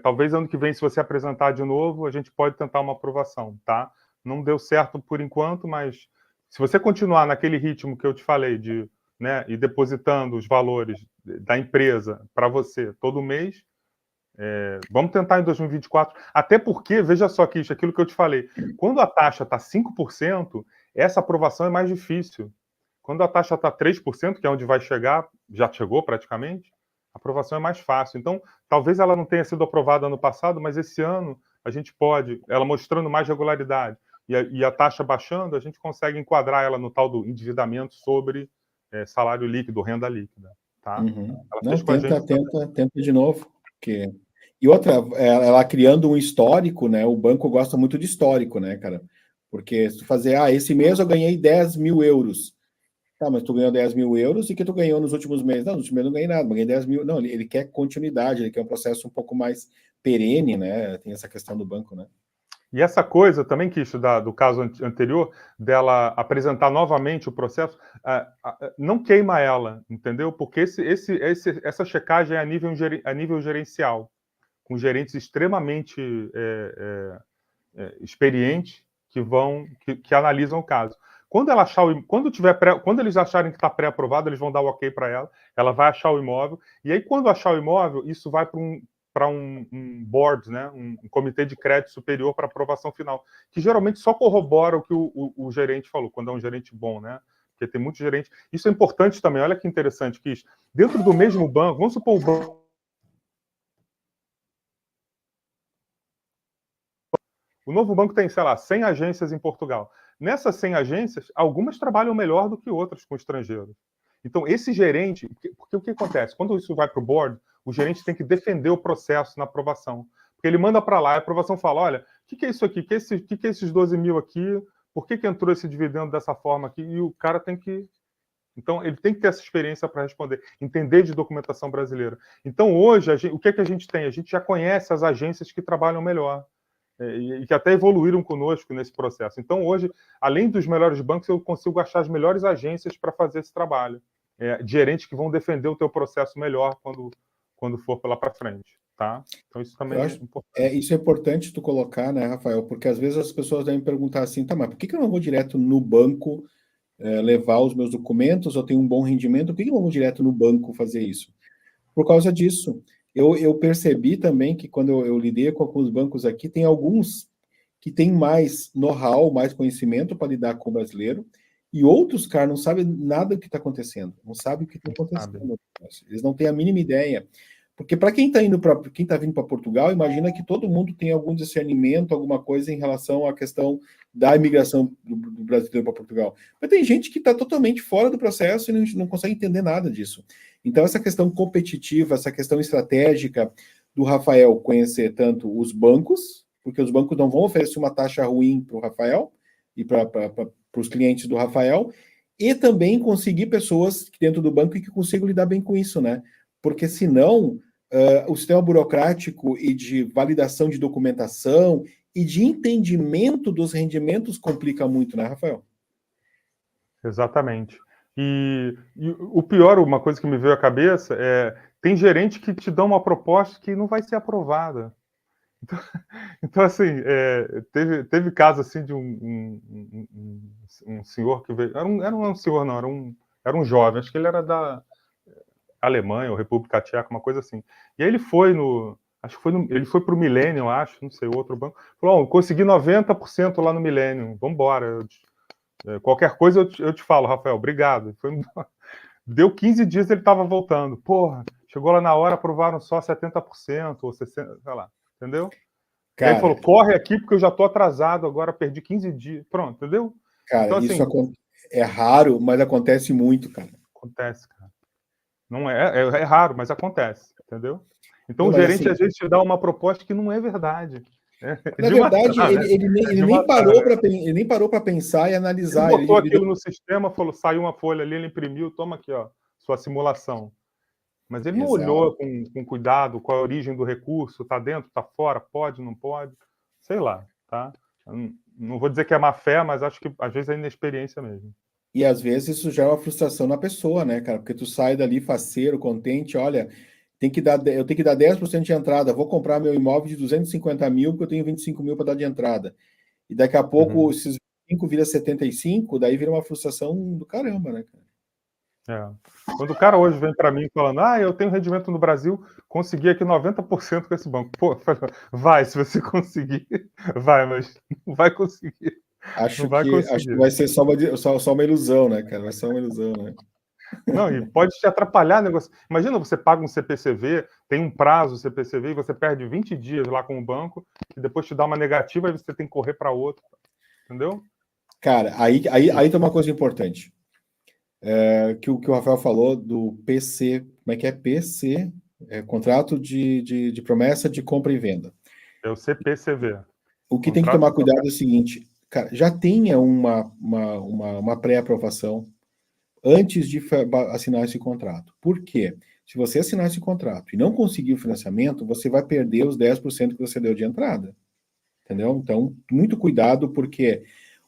talvez ano que vem, se você apresentar de novo, a gente pode tentar uma aprovação, tá? Não deu certo por enquanto, mas se você continuar naquele ritmo que eu te falei de, né, e depositando os valores da empresa para você todo mês, vamos tentar em 2024, até porque, veja só que aquilo que eu te falei, quando a taxa está 5%, essa aprovação é mais difícil. Quando a taxa está 3%, que é onde vai chegar, já chegou praticamente, a aprovação é mais fácil. Então, talvez ela não tenha sido aprovada ano passado, mas esse ano a gente pode, ela mostrando mais regularidade e a taxa baixando, a gente consegue enquadrar ela no tal do endividamento sobre salário líquido, renda líquida. Tá? Uhum. Não, tenta de novo. Porque... E outra, ela criando um histórico, né? O banco gosta muito de histórico, né, cara? Porque se tu fazer, esse mês eu ganhei 10 mil euros. Tá, mas tu ganhou 10 mil euros e que tu ganhou nos últimos meses? Não, nos últimos meses não ganhei nada, mas ganhei 10 mil. Não, ele quer continuidade, ele quer um processo um pouco mais perene, né? Tem essa questão do banco, né? E essa coisa também, Kish, do caso anterior, dela apresentar novamente o processo, não queima ela, entendeu? Porque essa checagem é a nível gerencial, com gerentes extremamente experientes que analisam o caso. Quando eles acharem que está pré-aprovado, eles vão dar o ok para ela vai achar o imóvel, e aí quando achar o imóvel, isso vai para um board, né, um comitê de crédito superior para aprovação final, que geralmente só corrobora o que o gerente falou, quando é um gerente bom, né? Porque tem muito gerente. Isso é importante também, olha que interessante, que dentro do mesmo banco, vamos supor o banco. O novo banco tem, sei lá, 100 agências em Portugal. Nessas 100 agências, algumas trabalham melhor do que outras com estrangeiros. Então, esse gerente, porque o que acontece? Quando isso vai para o board, o gerente tem que defender o processo na aprovação. Porque ele manda para lá, a aprovação fala, olha, o que é isso aqui? O que é esses 12 mil aqui? Por que entrou esse dividendo dessa forma aqui? E o cara tem que... Então, ele tem que ter essa experiência para responder, entender de documentação brasileira. Então, hoje, o que é que a gente tem? A gente já conhece as agências que trabalham melhor. E que até evoluíram conosco nesse processo. Então, hoje, além dos melhores bancos, eu consigo achar as melhores agências para fazer esse trabalho. De gerentes que vão defender o teu processo melhor quando for lá para frente. Tá? Então, isso também é importante. Isso é importante tu colocar, né, Rafael? Porque às vezes as pessoas devem perguntar assim, tá, mas por que eu não vou direto no banco levar os meus documentos? Eu tenho um bom rendimento, por que eu não vou direto no banco fazer isso? Por causa disso. Eu percebi também que quando eu lidei com alguns bancos aqui, tem alguns que têm mais know-how, mais conhecimento para lidar com o brasileiro, e outros, cara, não sabem nada do que está acontecendo, não sabem o que está acontecendo. Eles não têm a mínima ideia. Porque para quem está vindo para Portugal, imagina que todo mundo tem algum discernimento, alguma coisa em relação à questão da imigração do brasileiro para Portugal. Mas tem gente que está totalmente fora do processo e não consegue entender nada disso. Então, essa questão competitiva, essa questão estratégica do Rafael conhecer tanto os bancos, porque os bancos não vão oferecer uma taxa ruim para o Rafael e para os clientes do Rafael, e também conseguir pessoas dentro do banco que consigam lidar bem com isso, né? Porque senão o sistema burocrático e de validação de documentação e de entendimento dos rendimentos complica muito, né, Rafael? Exatamente. E o pior, uma coisa que me veio à cabeça tem gerente que te dá uma proposta que não vai ser aprovada. Então assim, teve caso assim de um senhor que veio, era um senhor não, era um jovem, acho que ele era da Alemanha ou República Tcheca, uma coisa assim. E aí ele foi ele foi para o Millennium, acho, não sei, outro banco, falou, consegui 90% lá no Millennium, vamos embora. Qualquer coisa eu te falo, Rafael, obrigado. Deu 15 dias ele estava voltando. Porra, chegou lá na hora, aprovaram só 70% ou 60%, sei lá, entendeu? Cara, e aí falou, corre aqui porque eu já estou atrasado, agora perdi 15 dias. Pronto, entendeu? Cara, então, isso assim, é raro, mas acontece muito, cara. Acontece, cara. Não é raro, mas acontece, entendeu? Então, o gerente, assim, às vezes, te dá uma proposta que não é verdade. Na verdade, ele nem parou para pensar e analisar. Ele botou aquilo no sistema, falou, saiu uma folha ali, ele imprimiu, toma aqui, ó, sua simulação. Mas ele não olhou com cuidado qual a origem do recurso, está dentro, está fora, pode, não pode, sei lá, tá? Não vou dizer que é má fé, mas acho que às vezes é inexperiência mesmo. E às vezes isso já é uma frustração na pessoa, né, cara? Porque tu sai dali faceiro, contente, olha, eu tenho que dar 10% de entrada, vou comprar meu imóvel de 250 mil, porque eu tenho 25 mil para dar de entrada. E daqui a pouco, esses 25 vira 75, daí vira uma frustração do caramba, né, cara? Quando o cara hoje vem para mim falando, eu tenho rendimento no Brasil, consegui aqui 90% com esse banco. Pô, vai, se você conseguir, vai, mas não vai conseguir. Acho que vai ser só uma ilusão, né, cara? Vai ser uma ilusão, né? Não, e pode te atrapalhar o negócio. Imagina, você paga um CPCV, tem um prazo CPCV, e você perde 20 dias lá com o banco, e depois te dá uma negativa, e você tem que correr para outro. Entendeu? Cara, aí tem uma coisa importante. Que o Rafael falou do PC, como é que é? PC, contrato de promessa de compra e venda. É o CPCV. O que tem que tomar cuidado é o seguinte, cara, já tenha uma pré-aprovação antes de assinar esse contrato. Por quê? Se você assinar esse contrato e não conseguir o financiamento, você vai perder os 10% que você deu de entrada. Entendeu? Então, muito cuidado, porque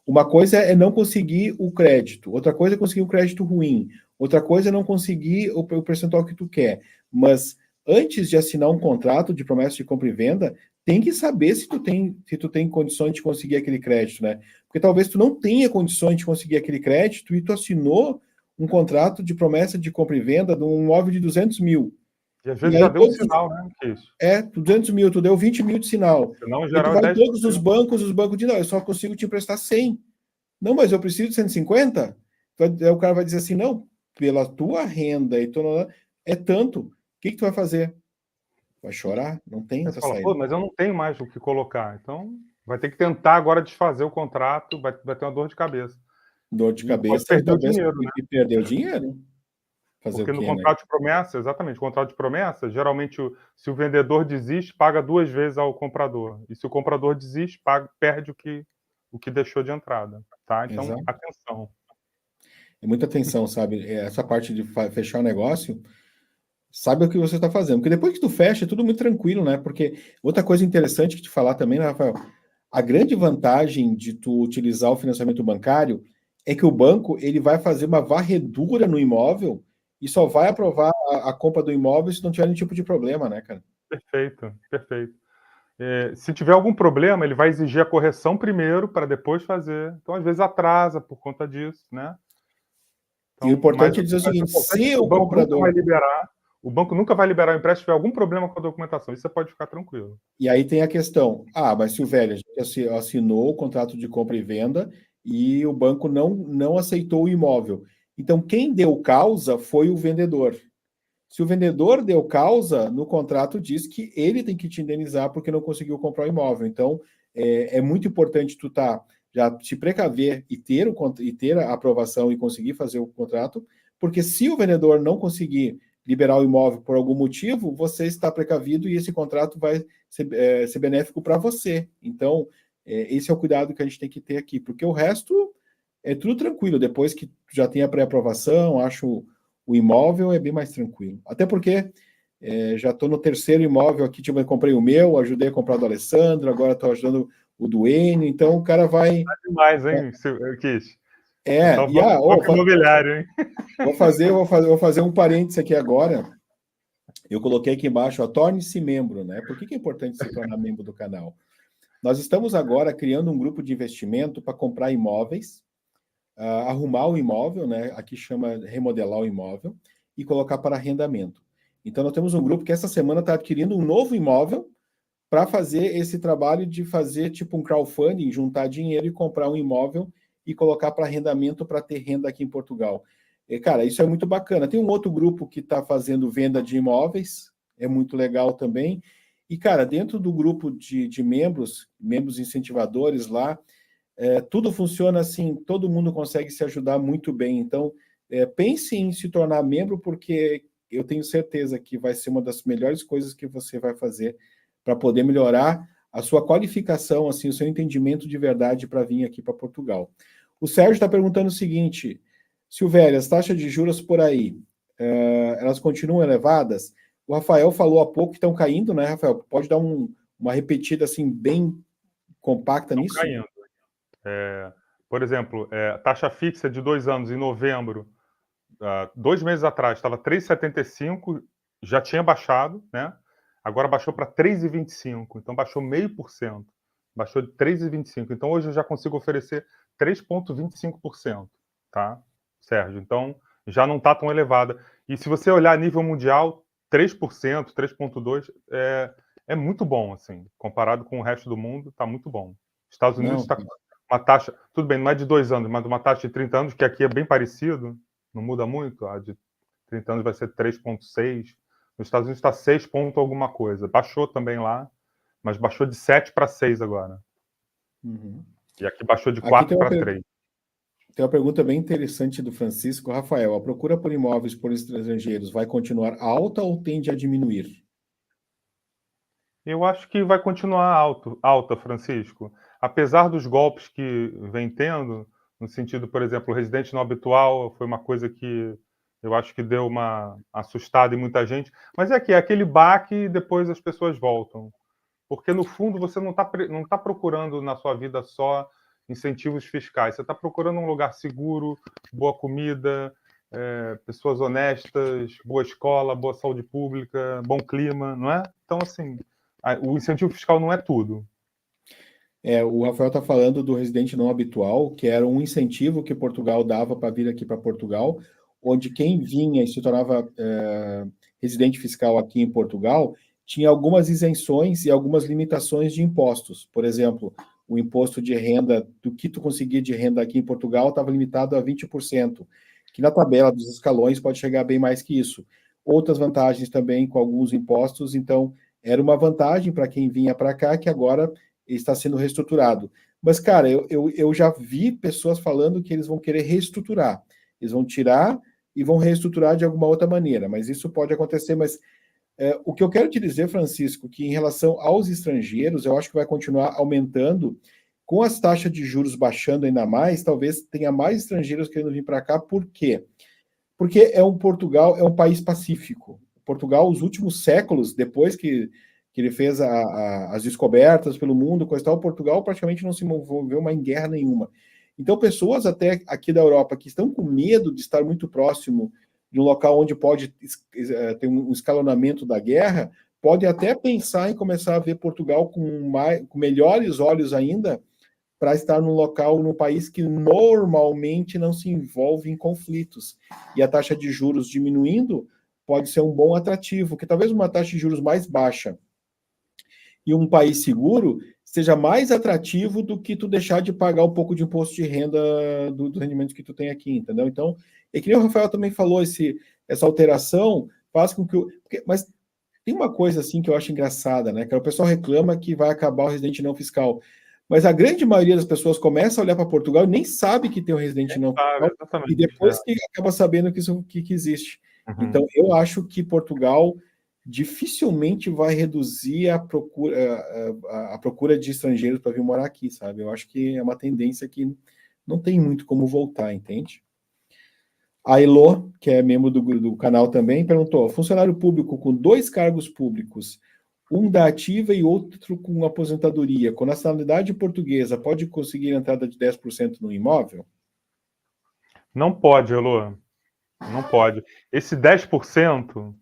uma coisa é não conseguir o crédito, outra coisa é conseguir um crédito ruim, outra coisa é não conseguir o percentual que tu quer. Mas antes de assinar um contrato de promessa de compra e venda, tem que saber se tu tem condições de conseguir aquele crédito, né? Porque talvez tu não tenha condições de conseguir aquele crédito e tu assinou um contrato de promessa de compra e venda de um imóvel de 200 mil. E às E vezes já aí deu um sinal, né? Que isso. 200 mil, tu deu 20 mil de sinal. Senão, em Aí tu geral, é vai em 10%. todos os bancos dizem, não, eu só consigo te emprestar 100. Não, mas eu preciso de 150? Aí o cara vai dizer assim, não, pela tua renda e é tanto. O que tu vai fazer? Vai chorar? Não tem Aí você outra fala, pô, saída. mas eu não tenho mais o que colocar. Então, vai ter que tentar agora desfazer o contrato, vai ter uma dor de cabeça. Dor de E pode cabeça e perder o talvez dinheiro, né? perder o dinheiro. Fazer o Porque no quê, né? contrato de promessa, exatamente, contrato de promessa, geralmente, se o vendedor desiste, paga 2 vezes ao comprador. E se o comprador desiste, perde o que deixou de entrada, tá? Então, Exato. atenção. É muita atenção, sabe? Essa parte de fechar o negócio, sabe o que você está fazendo. Porque depois que tu fecha, é tudo muito tranquilo, né? Porque outra coisa interessante que te falar também, né, Rafael? A grande vantagem de tu utilizar o financiamento bancário é que o banco ele vai fazer uma varredura no imóvel e só vai aprovar a compra do imóvel se não tiver nenhum tipo de problema, né, cara? Perfeito, perfeito. Se tiver algum problema, ele vai exigir a correção primeiro para depois fazer. Então, às vezes, atrasa por conta disso, né? E o Então, importante é dizer o mas o seguinte: importante é se que o comprador. o banco nunca vai liberar o empréstimo se tiver algum problema com a documentação. Isso você pode ficar tranquilo. E aí tem a questão: mas se o velho assinou o contrato de compra e venda e o banco não aceitou o imóvel. Então, quem deu causa foi o vendedor. Se o vendedor deu causa, no contrato diz que ele tem que te indenizar porque não conseguiu comprar o imóvel. Então, é muito importante tu já te precaver e ter a aprovação e conseguir fazer o contrato, porque se o vendedor não conseguir liberar o imóvel por algum motivo, você está precavido e esse contrato vai ser benéfico para você. Então, esse é o cuidado que a gente tem que ter aqui, porque o resto é tudo tranquilo. Depois que já tem a pré-aprovação, acho o imóvel é bem mais tranquilo. Até porque já estou no terceiro imóvel aqui, tipo, eu comprei o meu, ajudei a comprar do Alessandro, agora estou ajudando o do Enio, então o cara vai. Demais, hein, Kish? Tá o banco imobiliário, hein? Vou fazer um parênteses aqui agora. Eu coloquei aqui embaixo, torne-se membro, né? Por que é importante se tornar membro do canal? Nós estamos agora criando um grupo de investimento para comprar imóveis, arrumar o imóvel, né? Aqui chama remodelar o imóvel e colocar para arrendamento. Então, nós temos um grupo que essa semana está adquirindo um novo imóvel para fazer esse trabalho de fazer tipo um crowdfunding, juntar dinheiro e comprar um imóvel e colocar para arrendamento para ter renda aqui em Portugal. E, cara, isso é muito bacana. Tem um outro grupo que está fazendo venda de imóveis, é muito legal também. E, cara, dentro do grupo de membros incentivadores lá, tudo funciona assim, todo mundo consegue se ajudar muito bem. Então, pense em se tornar membro, porque eu tenho certeza que vai ser uma das melhores coisas que você vai fazer para poder melhorar a sua qualificação, assim, o seu entendimento de verdade para vir aqui para Portugal. O Sérgio está perguntando o seguinte: Silvério, as taxas de juros por aí, elas continuam elevadas? O Rafael falou há pouco que estão caindo, né, Rafael? Pode dar uma repetida assim bem compacta Estão nisso? caindo. Por exemplo, taxa fixa de 2 anos em novembro, 2 meses atrás estava 3,75, já tinha baixado, né? Agora baixou para 3,25, então baixou 0,5%. Baixou de 3,25. Então hoje eu já consigo oferecer 3,25%, tá, Sérgio? Então já não está tão elevada. E se você olhar a nível mundial, 3%, 3,2% é muito bom, assim, comparado com o resto do mundo, está muito bom. Estados Unidos Não, está com uma taxa, tudo bem, não é de 2 anos, mas uma taxa de 30 anos, que aqui é bem parecido, não muda muito, a de 30 anos vai ser 3,6. Nos Estados Unidos está 6 ponto alguma coisa. Baixou também lá, mas baixou de 7 para 6 agora. Uhum. E aqui baixou de Aqui 4 para 3. tem uma pergunta bem interessante do Francisco. Rafael, a procura por imóveis por estrangeiros vai continuar alta ou tende a diminuir? Eu acho que vai continuar alta, Francisco. Apesar dos golpes que vem tendo, no sentido, por exemplo, o residente não habitual foi uma coisa que eu acho que deu uma assustada em muita gente, mas é aquele baque e depois as pessoas voltam. Porque, no fundo, você não tá procurando na sua vida só incentivos fiscais, você está procurando um lugar seguro, boa comida, pessoas honestas, boa escola, boa saúde pública, bom clima, não é? Então, assim, o incentivo fiscal não é tudo. O Rafael está falando do residente não habitual, que era um incentivo que Portugal dava para vir aqui para Portugal, onde quem vinha e se tornava residente fiscal aqui em Portugal tinha algumas isenções e algumas limitações de impostos. Por exemplo, o imposto de renda, do que tu conseguia de renda aqui em Portugal, estava limitado a 20%, que na tabela dos escalões pode chegar bem mais que isso. Outras vantagens também com alguns impostos, então era uma vantagem para quem vinha para cá, que agora está sendo reestruturado. Mas, cara, eu já vi pessoas falando que eles vão querer reestruturar. Eles vão tirar e vão reestruturar de alguma outra maneira, mas isso pode acontecer. Mas o que eu quero te dizer, Francisco, que em relação aos estrangeiros, eu acho que vai continuar aumentando. Com as taxas de juros baixando ainda mais, talvez tenha mais estrangeiros querendo vir para cá. Por quê? Porque Portugal é um país pacífico. Portugal, os últimos séculos, depois que ele fez as descobertas pelo mundo, coisa e tal, Portugal praticamente não se envolveu mais em guerra nenhuma. Então, pessoas até aqui da Europa que estão com medo de estar muito próximo de um local onde pode ter um escalonamento da guerra, podem até pensar em começar a ver Portugal com melhores olhos ainda, para estar num local, num país que normalmente não se envolve em conflitos. E a taxa de juros diminuindo pode ser um bom atrativo, que talvez uma taxa de juros mais baixa e um país seguro seja mais atrativo do que tu deixar de pagar um pouco de imposto de renda do rendimento que tu tem aqui, entendeu? Então, é que nem o Rafael também falou, essa alteração faz com que... mas tem uma coisa assim que eu acho engraçada, né? Que o pessoal reclama que vai acabar o residente não fiscal. Mas a grande maioria das pessoas começa a olhar para Portugal e nem sabe que tem um residente não fiscal, Exatamente, e depois que acaba sabendo que isso que existe. Uhum. Então, eu acho que Portugal dificilmente vai reduzir a procura de estrangeiros para vir morar aqui, sabe? Eu acho que é uma tendência que não tem muito como voltar, entende? A Elo, que é membro do canal também, perguntou: funcionário público com 2 cargos públicos, um da ativa e outro com aposentadoria, com nacionalidade portuguesa, pode conseguir entrada de 10% no imóvel? Não pode, Elô. Não pode. Esse 10%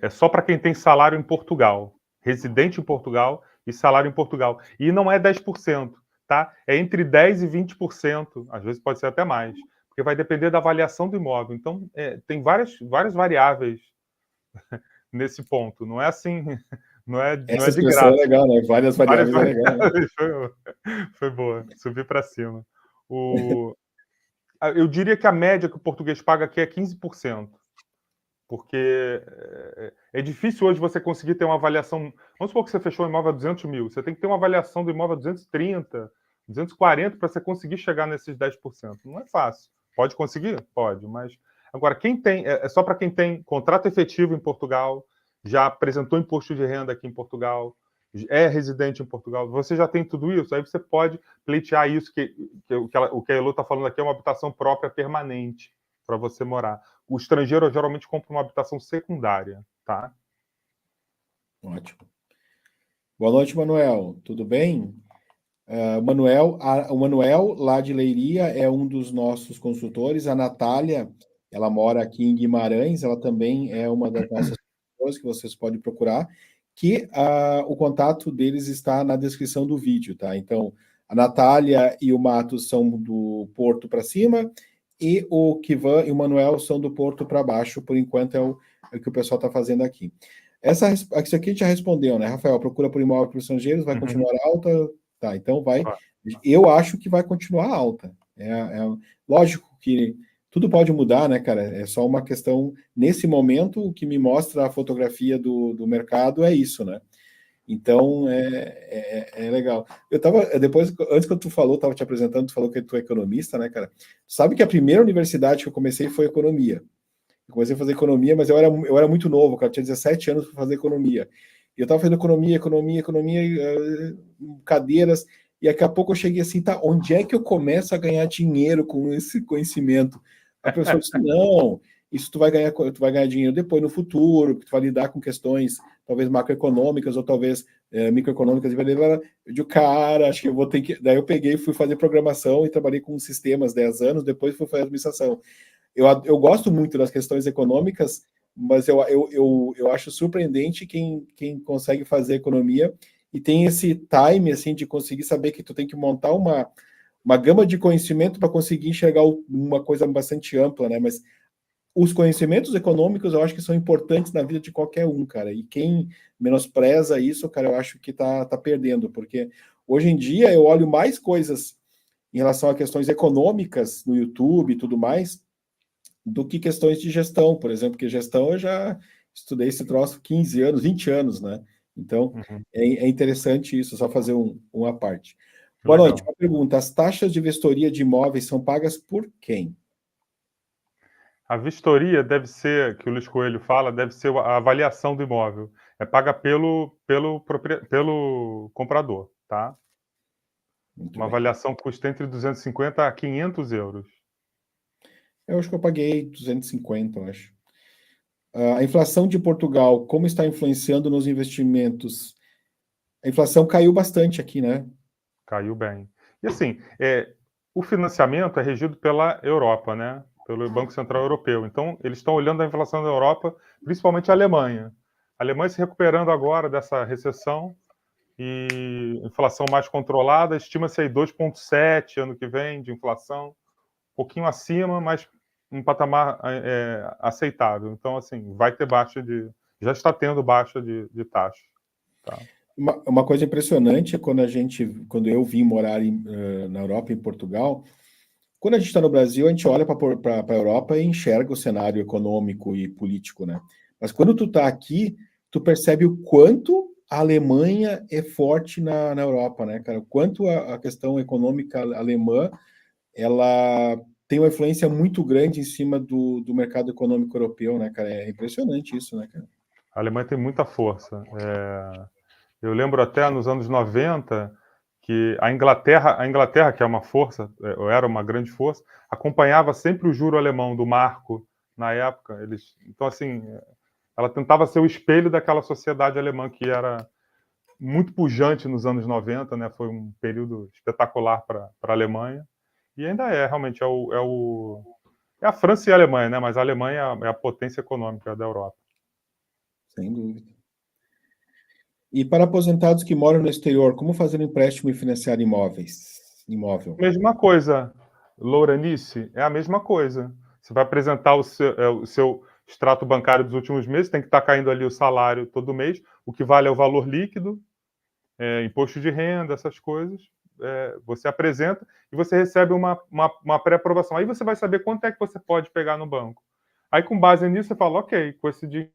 é só para quem tem salário em Portugal, residente em Portugal e salário em Portugal. E não é 10%, tá? É entre 10% e 20%, às vezes pode ser até mais, porque vai depender da avaliação do imóvel. Então, tem várias variáveis nesse ponto. Não é assim, não é Essa de expressão graça. é legal, né? Várias variáveis é legal, né? Foi boa, subi para cima. Eu diria que a média que o português paga aqui é 15%. Porque é difícil hoje você conseguir ter uma avaliação. Vamos supor que você fechou um imóvel a 200 mil. Você tem que ter uma avaliação do imóvel a 230, 240 para você conseguir chegar nesses 10%. Não é fácil. Pode conseguir? Pode. Mas agora, quem tem. É só para quem tem contrato efetivo em Portugal, já apresentou imposto de renda aqui em Portugal, é residente em Portugal. Você já tem tudo isso, aí você pode pleitear isso, o que a Elo está falando aqui é uma habitação própria permanente para você morar. O estrangeiro geralmente compra uma habitação secundária, tá? Ótimo. Boa noite, Manuel. Tudo bem? O Manuel, lá de Leiria, é um dos nossos consultores. A Natália, ela mora aqui em Guimarães, ela também é uma das nossas consultoras que vocês podem procurar, que o contato deles está na descrição do vídeo, tá? Então, a Natália e o Matos são do Porto para cima, e o Kivan e o Manuel são do Porto para baixo, por enquanto é o que o pessoal está fazendo aqui. Isso aqui a gente já respondeu, né, Rafael? Procura por imóvel para os estrangeiros, vai continuar alta? Tá, então vai. Eu acho que vai continuar alta. Lógico que tudo pode mudar, né, cara? É só uma questão. Nesse momento, o que me mostra a fotografia do mercado é isso, né? Então é legal. Eu tava, depois, antes que tu falou, tava te apresentando, tu falou que tu é economista, né, cara? Sabe que a primeira universidade que eu comecei foi economia. Eu comecei a fazer economia, mas eu era muito novo, cara. Eu tinha 17 anos para fazer economia. E eu estava fazendo economia, cadeiras, E daqui a pouco eu cheguei assim, tá, onde é que eu começo a ganhar dinheiro com esse conhecimento? A pessoa disse, não, isso tu vai ganhar dinheiro depois, no futuro, tu vai lidar com questões, talvez macroeconômicas, ou talvez microeconômicas, eu digo, cara, acho que eu vou ter que... Daí eu peguei, fui fazer programação e trabalhei com sistemas 10 anos, depois fui fazer administração. Eu gosto muito das questões econômicas, mas eu acho surpreendente quem consegue fazer economia e tem esse time, assim, de conseguir saber que tu tem que montar uma gama de conhecimento para conseguir enxergar uma coisa bastante ampla, né? Mas os conhecimentos econômicos eu acho que são importantes na vida de qualquer um, cara. E quem menospreza isso, cara, eu acho que tá perdendo, porque hoje em dia eu olho mais coisas em relação a questões econômicas no YouTube e tudo mais, do que questões de gestão, por exemplo, porque gestão eu já estudei esse troço 15 anos, 20 anos, né? Então, é interessante isso, só fazer uma parte. Boa noite, uma pergunta. As taxas de vistoria de imóveis são pagas por quem? A vistoria deve ser, que o Luiz Coelho fala, deve ser a avaliação do imóvel. É paga pelo comprador, tá? Muito Uma bem. avaliação custa entre 250 a 500 euros. Eu acho que eu paguei 250, eu acho. A inflação de Portugal, como está influenciando nos investimentos? A inflação caiu bastante aqui, né? Caiu bem. E assim, o financiamento é regido pela Europa, né? Pelo Banco Central Europeu. Então, eles estão olhando a inflação da Europa, principalmente a Alemanha. A Alemanha se recuperando agora dessa recessão e inflação mais controlada, estima-se aí 2,7 ano que vem de inflação, um pouquinho acima, mas um patamar aceitável. Então, assim, vai ter baixa de... Já está tendo baixa de taxa. Tá? Uma coisa impressionante é quando eu vim morar na Europa, em Portugal, quando a gente está no Brasil, a gente olha para a Europa e enxerga o cenário econômico e político, né? Mas quando tu está aqui, tu percebe o quanto a Alemanha é forte na Europa, né, cara? O quanto a questão econômica alemã, ela tem uma influência muito grande em cima do mercado econômico europeu, né, cara? É impressionante isso, né, cara? A Alemanha tem muita força. Eu lembro até nos anos 90 que a Inglaterra, que é uma força, ou era uma grande força, acompanhava sempre o juro alemão do marco na época. Então, assim, ela tentava ser o espelho daquela sociedade alemã que era muito pujante nos anos 90, né? Foi um período espetacular para a Alemanha. E ainda realmente, é a França e a Alemanha, né? Mas a Alemanha é a potência econômica da Europa. Sem dúvida. E para aposentados que moram no exterior, como fazer um empréstimo e financiar imóvel? Mesma coisa, Louranice, é a mesma coisa. Você vai apresentar o seu extrato bancário dos últimos meses, tem que estar caindo ali o salário todo mês, o que vale é o valor líquido, imposto de renda, essas coisas. Você apresenta e você recebe uma pré-aprovação. Aí você vai saber quanto é que você pode pegar no banco. Aí, com base nisso, você fala, ok, com esse dinheiro,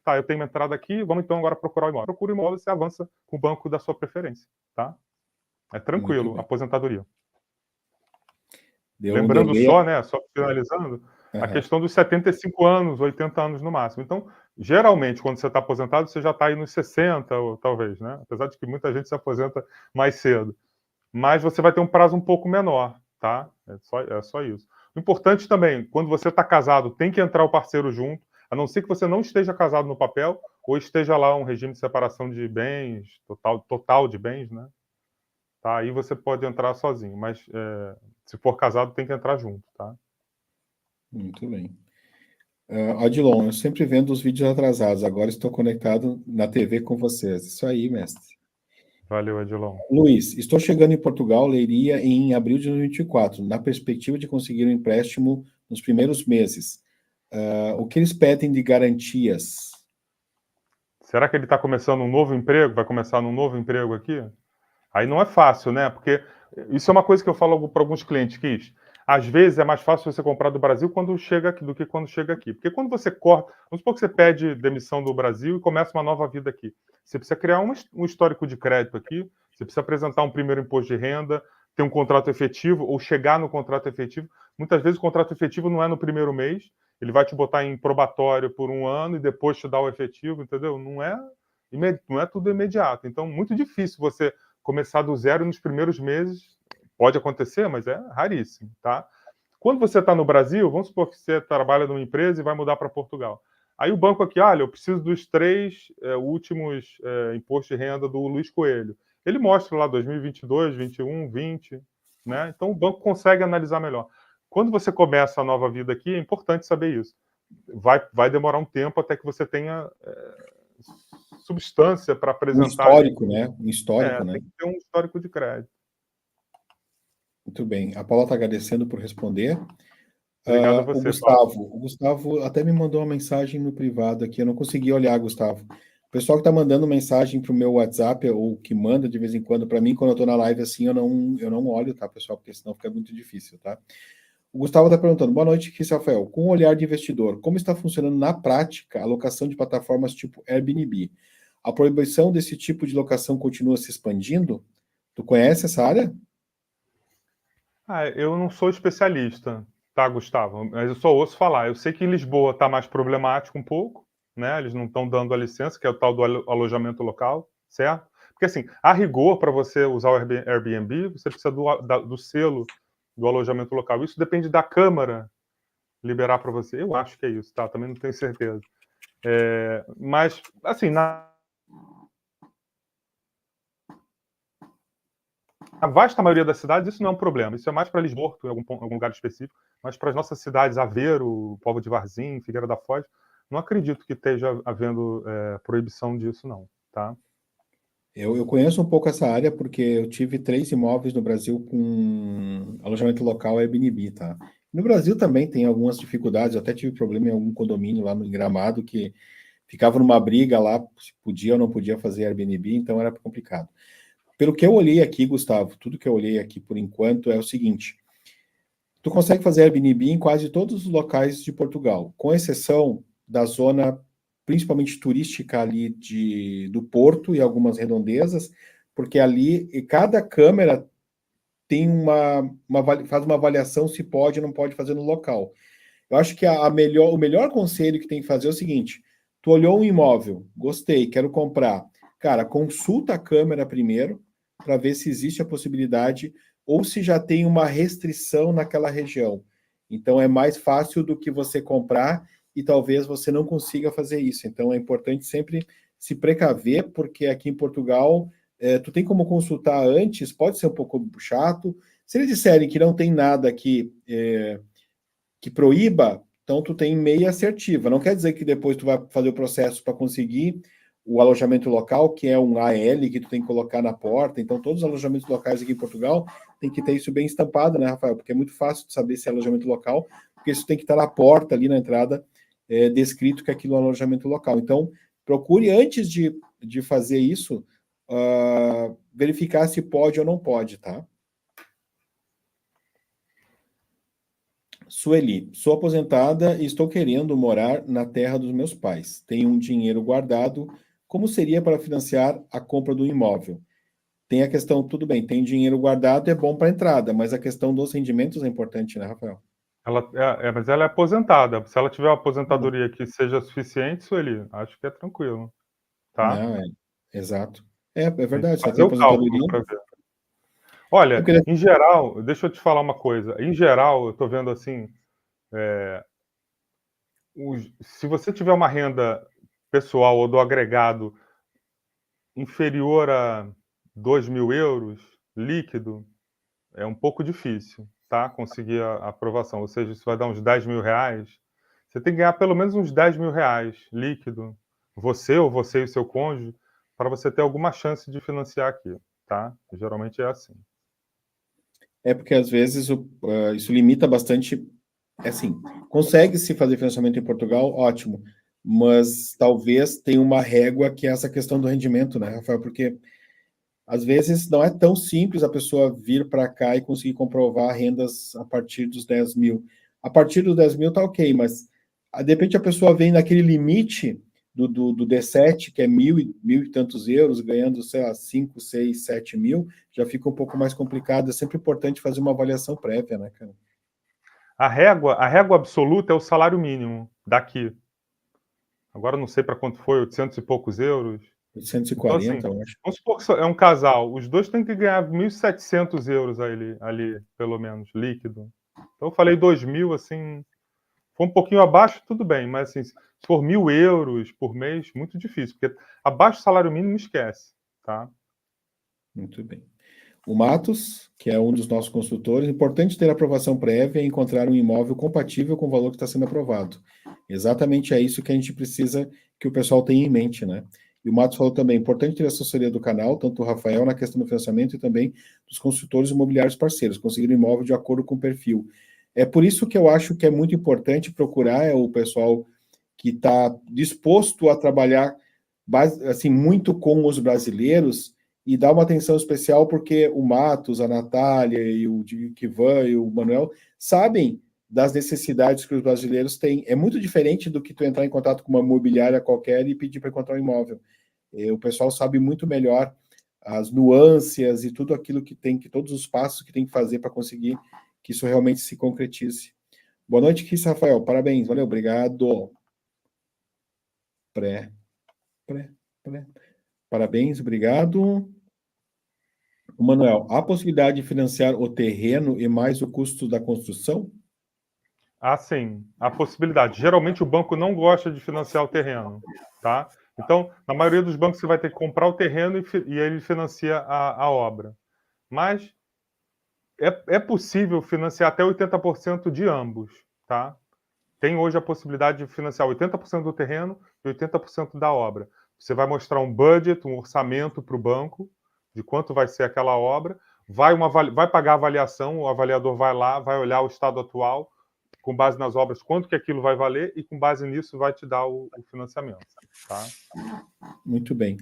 tá, eu tenho uma entrada aqui, vamos então agora procurar o imóvel. Procura o imóvel, você avança com o banco da sua preferência, tá? É tranquilo, aposentadoria. Deu um Lembrando delay. só, né, só finalizando, a questão dos 75 anos, 80 anos no máximo. Então, geralmente, quando você está aposentado, você já está aí nos 60, ou talvez, né? Apesar de que muita gente se aposenta mais cedo. Mas você vai ter um prazo um pouco menor, tá? É só isso. O importante também, quando você está casado, tem que entrar o parceiro junto, a não ser que você não esteja casado no papel, ou esteja lá um regime de separação de bens, total de bens, né? Tá? Aí você pode entrar sozinho, mas se for casado, tem que entrar junto, tá? Muito bem. Odilon, eu sempre vendo os vídeos atrasados, agora estou conectado na TV com vocês. Isso aí, mestre. Valeu, Edilon. Luiz, estou chegando em Portugal, Leiria, em abril de 2024, na perspectiva de conseguir um empréstimo nos primeiros meses. O que eles pedem de garantias? Será que ele está começando um novo emprego? Vai começar num novo emprego aqui? Aí não é fácil, né? Porque isso é uma coisa que eu falo para alguns clientes, que às vezes é mais fácil você comprar do Brasil quando chega aqui do que quando chega aqui. Porque quando você corta, vamos supor que você pede demissão do Brasil e começa uma nova vida aqui. Você precisa criar um histórico de crédito aqui, você precisa apresentar um primeiro imposto de renda, ter um contrato efetivo ou chegar no contrato efetivo. Muitas vezes o contrato efetivo não é no primeiro mês, ele vai te botar em probatório por 1 ano e depois te dar o efetivo, entendeu? Não é Não é tudo imediato. Então, muito difícil você começar do zero nos primeiros meses. Pode acontecer, mas é raríssimo, tá? Quando você está no Brasil, vamos supor que você trabalha numa empresa e vai mudar para Portugal. Aí o banco aqui, olha, eu preciso dos 3 últimos impostos de renda do Luiz Coelho. Ele mostra lá 2022, 21, 20, né? Então o banco consegue analisar melhor. Quando você começa a nova vida aqui, é importante saber isso. Vai demorar um tempo até que você tenha substância para Um apresentar ali. histórico, né? Um histórico, né? Tem que ter um histórico de crédito. Muito bem. A Paula está agradecendo por responder. Obrigado a O você, Paulo. Gustavo até me mandou uma mensagem no privado aqui, eu não consegui olhar, Gustavo. O pessoal que está mandando mensagem para o meu WhatsApp, ou que manda de vez em quando para mim, quando eu estou na live assim, eu não olho, tá, pessoal? Porque senão fica muito difícil, tá? O Gustavo está perguntando, boa noite, Cris Rafael. Com o olhar de investidor, como está funcionando na prática a locação de plataformas tipo Airbnb? A proibição desse tipo de locação continua se expandindo? Tu conhece essa área? Eu não sou especialista, tá, Gustavo? Mas eu só ouço falar. Eu sei que em Lisboa está mais problemático um pouco, né? Eles não estão dando a licença, que é o tal do alojamento local, certo? Porque, assim, a rigor, para você usar o Airbnb, você precisa do selo do alojamento local. Isso depende da Câmara liberar para você. Eu acho que é isso, tá? Também não tenho certeza. Mas, assim, na vasta maioria das cidades, isso não é um problema. Isso é mais para Lisboa, em algum lugar específico, mas para as nossas cidades, Aveiro, Povo de Varzim, Figueira da Foz, não acredito que esteja havendo proibição disso, não. Tá? Eu conheço um pouco essa área porque eu tive 3 imóveis no Brasil com alojamento local Airbnb, tá? No Brasil também tem algumas dificuldades, eu até tive problema em algum condomínio lá no Gramado que ficava numa briga lá, se podia ou não podia fazer Airbnb, então era complicado. Pelo que eu olhei aqui, Gustavo, tudo que eu olhei aqui por enquanto é o seguinte: tu consegue fazer Airbnb em quase todos os locais de Portugal, com exceção da zona principalmente turística ali do Porto e algumas redondezas, porque ali cada câmera tem faz uma avaliação se pode ou não pode fazer no local. Eu acho que o melhor conselho que tem que fazer é o seguinte: tu olhou um imóvel, gostei, quero comprar. Cara, consulta a câmera primeiro para ver se existe a possibilidade ou se já tem uma restrição naquela região. Então é mais fácil do que você comprar e talvez você não consiga fazer isso. Então é importante sempre se precaver, porque aqui em Portugal tu tem como consultar antes, pode ser um pouco chato. Se eles disserem que não tem nada que proíba, então tu tem meia assertiva. Não quer dizer que depois tu vai fazer o processo para conseguir o alojamento local, que é um AL que tu tem que colocar na porta. Então todos os alojamentos locais aqui em Portugal tem que ter isso bem estampado, né, Rafael? Porque é muito fácil de saber se é alojamento local, porque isso tem que estar na porta ali na entrada, descrito que aquilo é um alojamento local. Então procure antes de fazer isso, verificar se pode ou não pode, tá? Sueli, sou aposentada e estou querendo morar na terra dos meus pais. Tenho um dinheiro guardado. Como seria para financiar a compra do imóvel? Tem a questão, tudo bem, tem dinheiro guardado, é bom para entrada, mas a questão dos rendimentos é importante, né, Rafael? Mas ela é aposentada. Se ela tiver uma aposentadoria que seja suficiente, Sueli, acho que é tranquilo. Tá? Não, exato. É A gente verdade, se ela fazer tem o cálculo aposentadoria. para ver. É Olha, porque, em geral, deixa eu te falar uma coisa. Em geral, eu estou vendo assim, se você tiver uma renda pessoal ou do agregado inferior a 2.000 euros líquido, é um pouco difícil, tá? Conseguir a aprovação. Ou seja, isso vai dar uns 10.000 reais. Você tem que ganhar pelo menos uns 10.000 reais líquido, você e o seu cônjuge, para você ter alguma chance de financiar aqui, tá? Geralmente é assim. porque às vezes isso limita bastante. É assim, consegue-se fazer financiamento em Portugal, ótimo, mas talvez tenha uma régua que é essa questão do rendimento, né, Rafael? Porque às vezes não é tão simples a pessoa vir para cá e conseguir comprovar rendas a partir dos 10 mil. A partir dos 10 mil tá ok, mas de repente a pessoa vem naquele limite do D7, que é mil e tantos euros, ganhando, sei lá, 5, 6, 7 mil, já fica um pouco mais complicado. É sempre importante fazer uma avaliação prévia, né, cara? A régua absoluta é o salário mínimo daqui. Agora não sei para quanto foi, 800 e poucos euros. Então, assim, 840, eu acho. vamos supor que é um casal, os dois têm que ganhar 1.700 euros ali, pelo menos, líquido. Então, eu falei 2.000, assim, for um pouquinho abaixo, tudo bem, mas assim, se for 1.000 euros por mês, muito difícil, porque abaixo do salário mínimo, esquece, tá? Muito bem. O Matos, que é um dos nossos consultores, importante ter aprovação prévia e encontrar um imóvel compatível com o valor que está sendo aprovado. Exatamente é isso que a gente precisa que o pessoal tenha em mente, né? E o Matos falou também, importante ter a assessoria do canal, tanto o Rafael na questão do financiamento e também dos consultores imobiliários parceiros, conseguir um imóvel de acordo com o perfil. É por isso que eu acho que é muito importante procurar o pessoal que está disposto a trabalhar assim, muito com os brasileiros e dar uma atenção especial porque o Matos, a Natália e o Kivan e o Manuel sabem das necessidades que os brasileiros têm. É muito diferente do que tu entrar em contato com uma imobiliária qualquer e pedir para encontrar um imóvel. O pessoal sabe muito melhor as nuances e tudo aquilo que tem, que todos os passos que tem que fazer para conseguir que isso realmente se concretize. Boa noite, Cris Rafael. Parabéns, valeu, obrigado. Pré. Parabéns, obrigado. Manuel, há possibilidade de financiar o terreno e mais o custo da construção? Ah, sim, a possibilidade. Geralmente o banco não gosta de financiar o terreno, tá? Então, na maioria dos bancos você vai ter que comprar o terreno e ele financia a obra. Mas é possível financiar até 80% de ambos, tá? Tem hoje a possibilidade de financiar 80% do terreno e 80% da obra. Você vai mostrar um budget, um orçamento para o banco de quanto vai ser aquela obra, vai pagar a avaliação, o avaliador vai lá, vai olhar o estado atual, com base nas obras, quanto que aquilo vai valer, e com base nisso vai te dar o financiamento. Tá? Muito bem.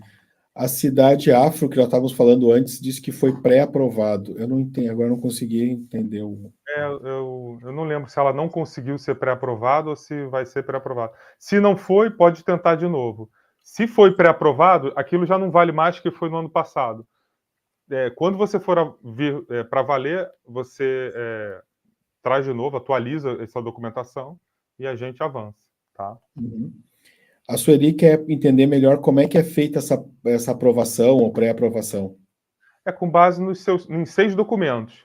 A cidade Afro, que já estávamos falando antes, disse que foi pré-aprovado. Eu não entendi, agora não consegui entender o. Eu não lembro se ela não conseguiu ser pré-aprovado ou se vai ser pré-aprovado. Se não foi, pode tentar de novo. Se foi pré-aprovado, aquilo já não vale mais que foi no ano passado. Quando você for vir para valer, você traz de novo, atualiza essa documentação e a gente avança. Tá? Uhum. A Sueli quer entender melhor como é que é feita essa aprovação ou pré-aprovação. É com base em 6 documentos.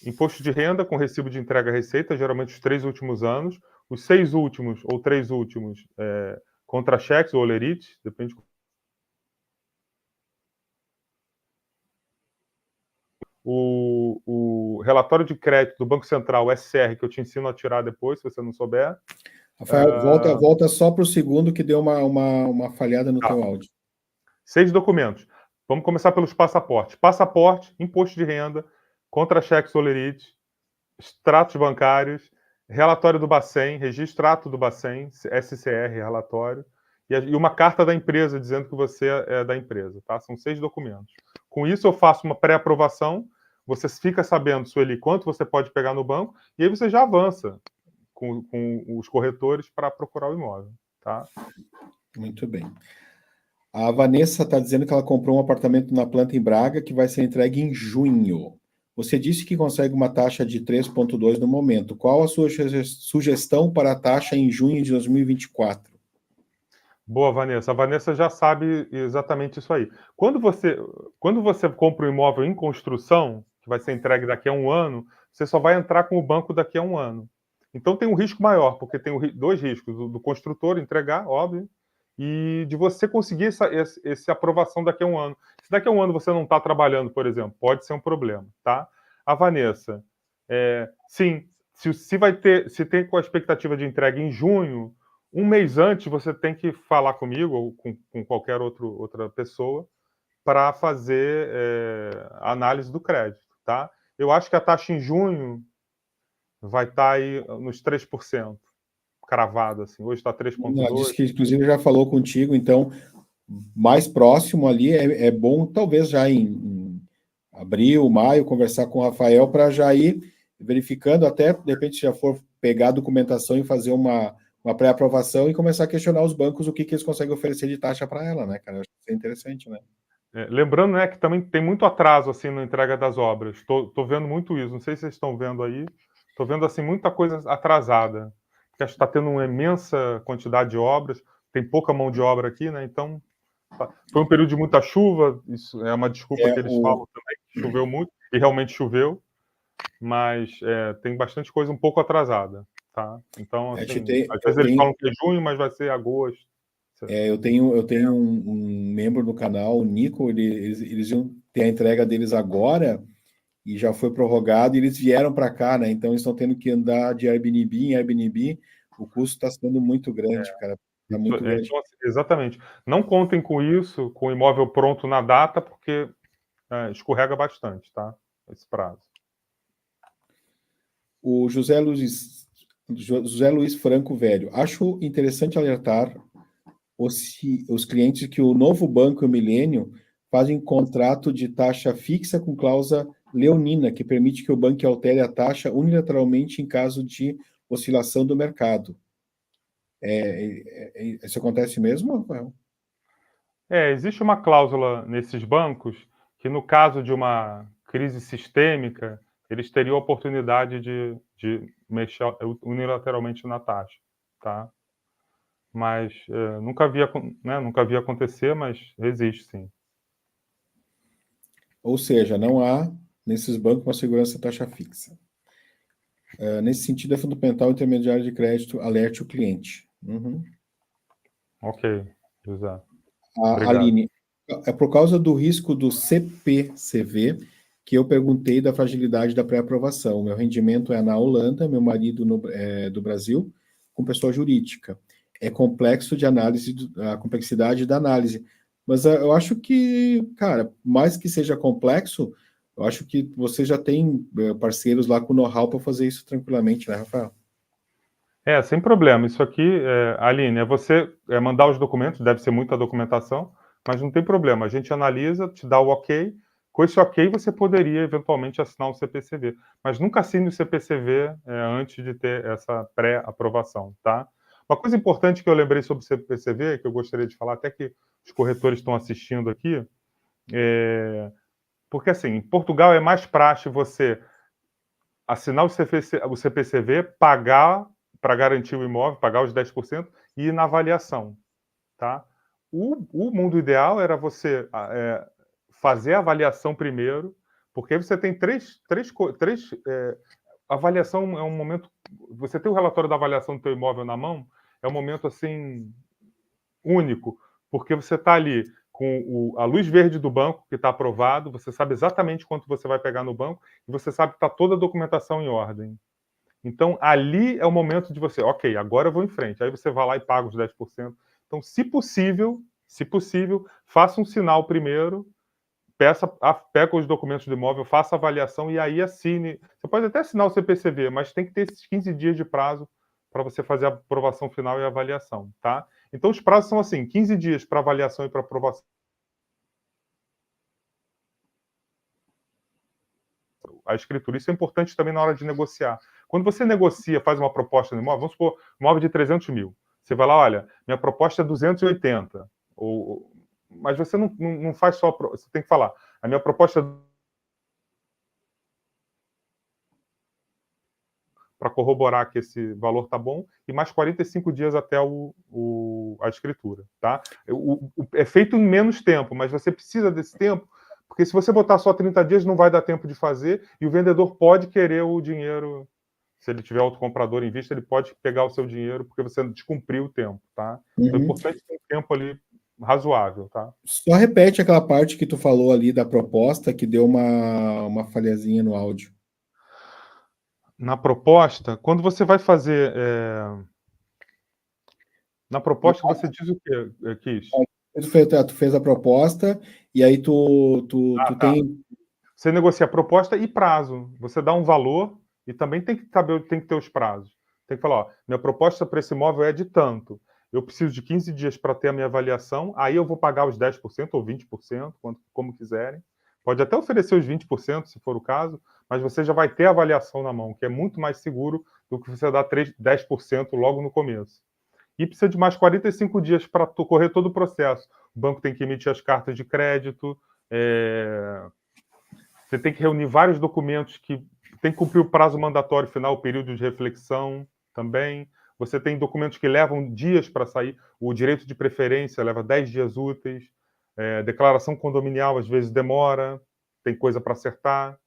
Imposto de renda com recibo de entrega à Receita, geralmente os 3 últimos anos. Os 6 últimos ou 3 últimos contra-cheques ou olerites, depende. O relatório de crédito do Banco Central, o SCR, que eu te ensino a tirar depois, se você não souber. Rafael, volta só para o segundo que deu uma falhada no teu áudio. 6 documentos. Vamos começar pelos passaportes. Passaporte, imposto de renda, contra-cheques olerite, extratos bancários, relatório do Bacen, registro do Bacen, SCR, relatório, e uma carta da empresa dizendo que você é da empresa. Tá? São 6 documentos. Com isso, eu faço uma pré-aprovação, você fica sabendo, Sueli, quanto você pode pegar no banco, e aí você já avança com os corretores para procurar o imóvel. Tá? Muito bem. A Vanessa está dizendo que ela comprou um apartamento na planta em Braga que vai ser entregue em junho. Você disse que consegue uma taxa de 3,2 no momento. Qual a sua sugestão para a taxa em junho de 2024? Boa, Vanessa. A Vanessa já sabe exatamente isso aí. Quando você compra um imóvel em construção, que vai ser entregue daqui a um ano, você só vai entrar com o banco daqui a um ano. Então tem um risco maior, porque tem dois riscos: do construtor entregar, óbvio, e de você conseguir essa aprovação daqui a um ano. Se daqui a um ano você não está trabalhando, por exemplo, pode ser um problema, tá? A Vanessa, sim, se tem com a expectativa de entrega em junho, um mês antes você tem que falar comigo ou com qualquer outra pessoa para fazer a análise do crédito, tá? Eu acho que a taxa em junho vai estar aí nos 3%, cravado assim. Hoje está 3,2%. Ela disse que, inclusive, já falou contigo, então, mais próximo ali é bom, talvez já em abril, maio, conversar com o Rafael para já ir verificando, até, de repente, já for pegar a documentação e fazer uma pré-aprovação e começar a questionar os bancos o que eles conseguem oferecer de taxa para ela, né, cara? Eu acho que isso é interessante, né? Lembrando, né, que também tem muito atraso assim na entrega das obras. Estou vendo muito isso. Não sei se vocês estão vendo aí. Estou vendo assim muita coisa atrasada. Porque acho que está tendo uma imensa quantidade de obras. Tem pouca mão de obra aqui, né? Então Foi um período de muita chuva, isso é uma desculpa que eles falam também, que choveu muito, e realmente choveu, mas tem bastante coisa um pouco atrasada, tá? Então, assim, às vezes eles falam que é junho, mas vai ser agosto. Eu tenho um membro do canal, o Nico, eles iam ter a entrega deles agora, e já foi prorrogado, e eles vieram para cá, né? Então eles estão tendo que andar de Airbnb em Airbnb, o custo está sendo muito grande, cara. Tá muito grande. Então, exatamente. Não contem com isso, com o imóvel pronto na data, porque escorrega bastante, tá? Esse prazo. O José Luiz Franco Velho. Acho interessante alertar os clientes que o novo Banco Milênio fazem contrato de taxa fixa com cláusula leonina, que permite que o banco altere a taxa unilateralmente em caso de oscilação do mercado. Isso acontece mesmo, Rafael? Existe uma cláusula nesses bancos que, no caso de uma crise sistêmica, eles teriam a oportunidade de mexer unilateralmente na taxa, tá? Mas nunca vi acontecer, mas existe sim. Ou seja, não há nesses bancos uma segurança taxa fixa. Nesse sentido, é fundamental o intermediário de crédito alerte o cliente. Uhum. Ok, José. Aline, é por causa do risco do CPCV que eu perguntei da fragilidade da pré-aprovação. Meu rendimento é na Holanda, meu marido do Brasil, com pessoa jurídica. É complexo de análise, a complexidade da análise. Mas eu acho que, cara, mais que seja complexo, eu acho que você já tem parceiros lá com know-how para fazer isso tranquilamente, né, Rafael? Sem problema. Isso aqui, Aline, é você mandar os documentos, deve ser muita documentação, mas não tem problema. A gente analisa, te dá o ok. Com esse ok, você poderia eventualmente assinar um CPCV. Mas nunca assine o CPCV antes de ter essa pré-aprovação, tá? Uma coisa importante que eu lembrei sobre o CPCV, que eu gostaria de falar, até que os corretores estão assistindo aqui, porque assim, em Portugal é mais praxe você assinar o CPCV, pagar para garantir o imóvel, pagar os 10% e ir na avaliação, tá? O mundo ideal era você fazer a avaliação primeiro, porque aí você tem três avaliação é um momento, você tem o relatório da avaliação do teu imóvel na mão, é um momento assim único, porque você está ali com a luz verde do banco, que está aprovado, você sabe exatamente quanto você vai pegar no banco, e você sabe que está toda a documentação em ordem. Então, ali é o momento de você, ok, agora eu vou em frente. Aí você vai lá e paga os 10%. Então, se possível, faça um sinal primeiro, pega os documentos do imóvel, faça a avaliação e aí assine. Você pode até assinar o CPCV, mas tem que ter esses 15 dias de prazo para você fazer a aprovação final e a avaliação, tá? Então, os prazos são assim, 15 dias para avaliação e para aprovação. A escritura, isso é importante também na hora de negociar. Quando você negocia, faz uma proposta no imóvel, vamos supor, um imóvel de 300 mil. Você vai lá, olha, minha proposta é 280. Mas você não faz só... Você tem que falar, a minha proposta é para corroborar que esse valor está bom, e mais 45 dias até a escritura, tá? É feito em menos tempo, mas você precisa desse tempo, porque se você botar só 30 dias, não vai dar tempo de fazer, e o vendedor pode querer o dinheiro, se ele tiver autocomprador em vista, ele pode pegar o seu dinheiro, porque você descumpriu o tempo, tá? Então é importante ter um tempo ali razoável, tá? Só repete aquela parte que tu falou ali da proposta, que deu uma falhazinha no áudio. Na proposta, quando você vai fazer... Na proposta, você diz o quê, Kish? Tu fez a proposta e aí tu tem... Você negocia a proposta e prazo. Você dá um valor e também tem que ter os prazos. Tem que falar, ó, minha proposta para esse imóvel é de tanto. Eu preciso de 15 dias para ter a minha avaliação, aí eu vou pagar os 10% ou 20%, como quiserem. Pode até oferecer os 20%, se for o caso, mas você já vai ter a avaliação na mão, que é muito mais seguro do que você dar 10% logo no começo. E precisa de mais 45 dias para correr todo o processo. O banco tem que emitir as cartas de crédito, você tem que reunir vários documentos que tem que cumprir o prazo mandatório final, o período de reflexão também. Você tem documentos que levam dias para sair. O direito de preferência leva 10 dias úteis. Declaração condominial, às vezes, demora, tem coisa para acertar.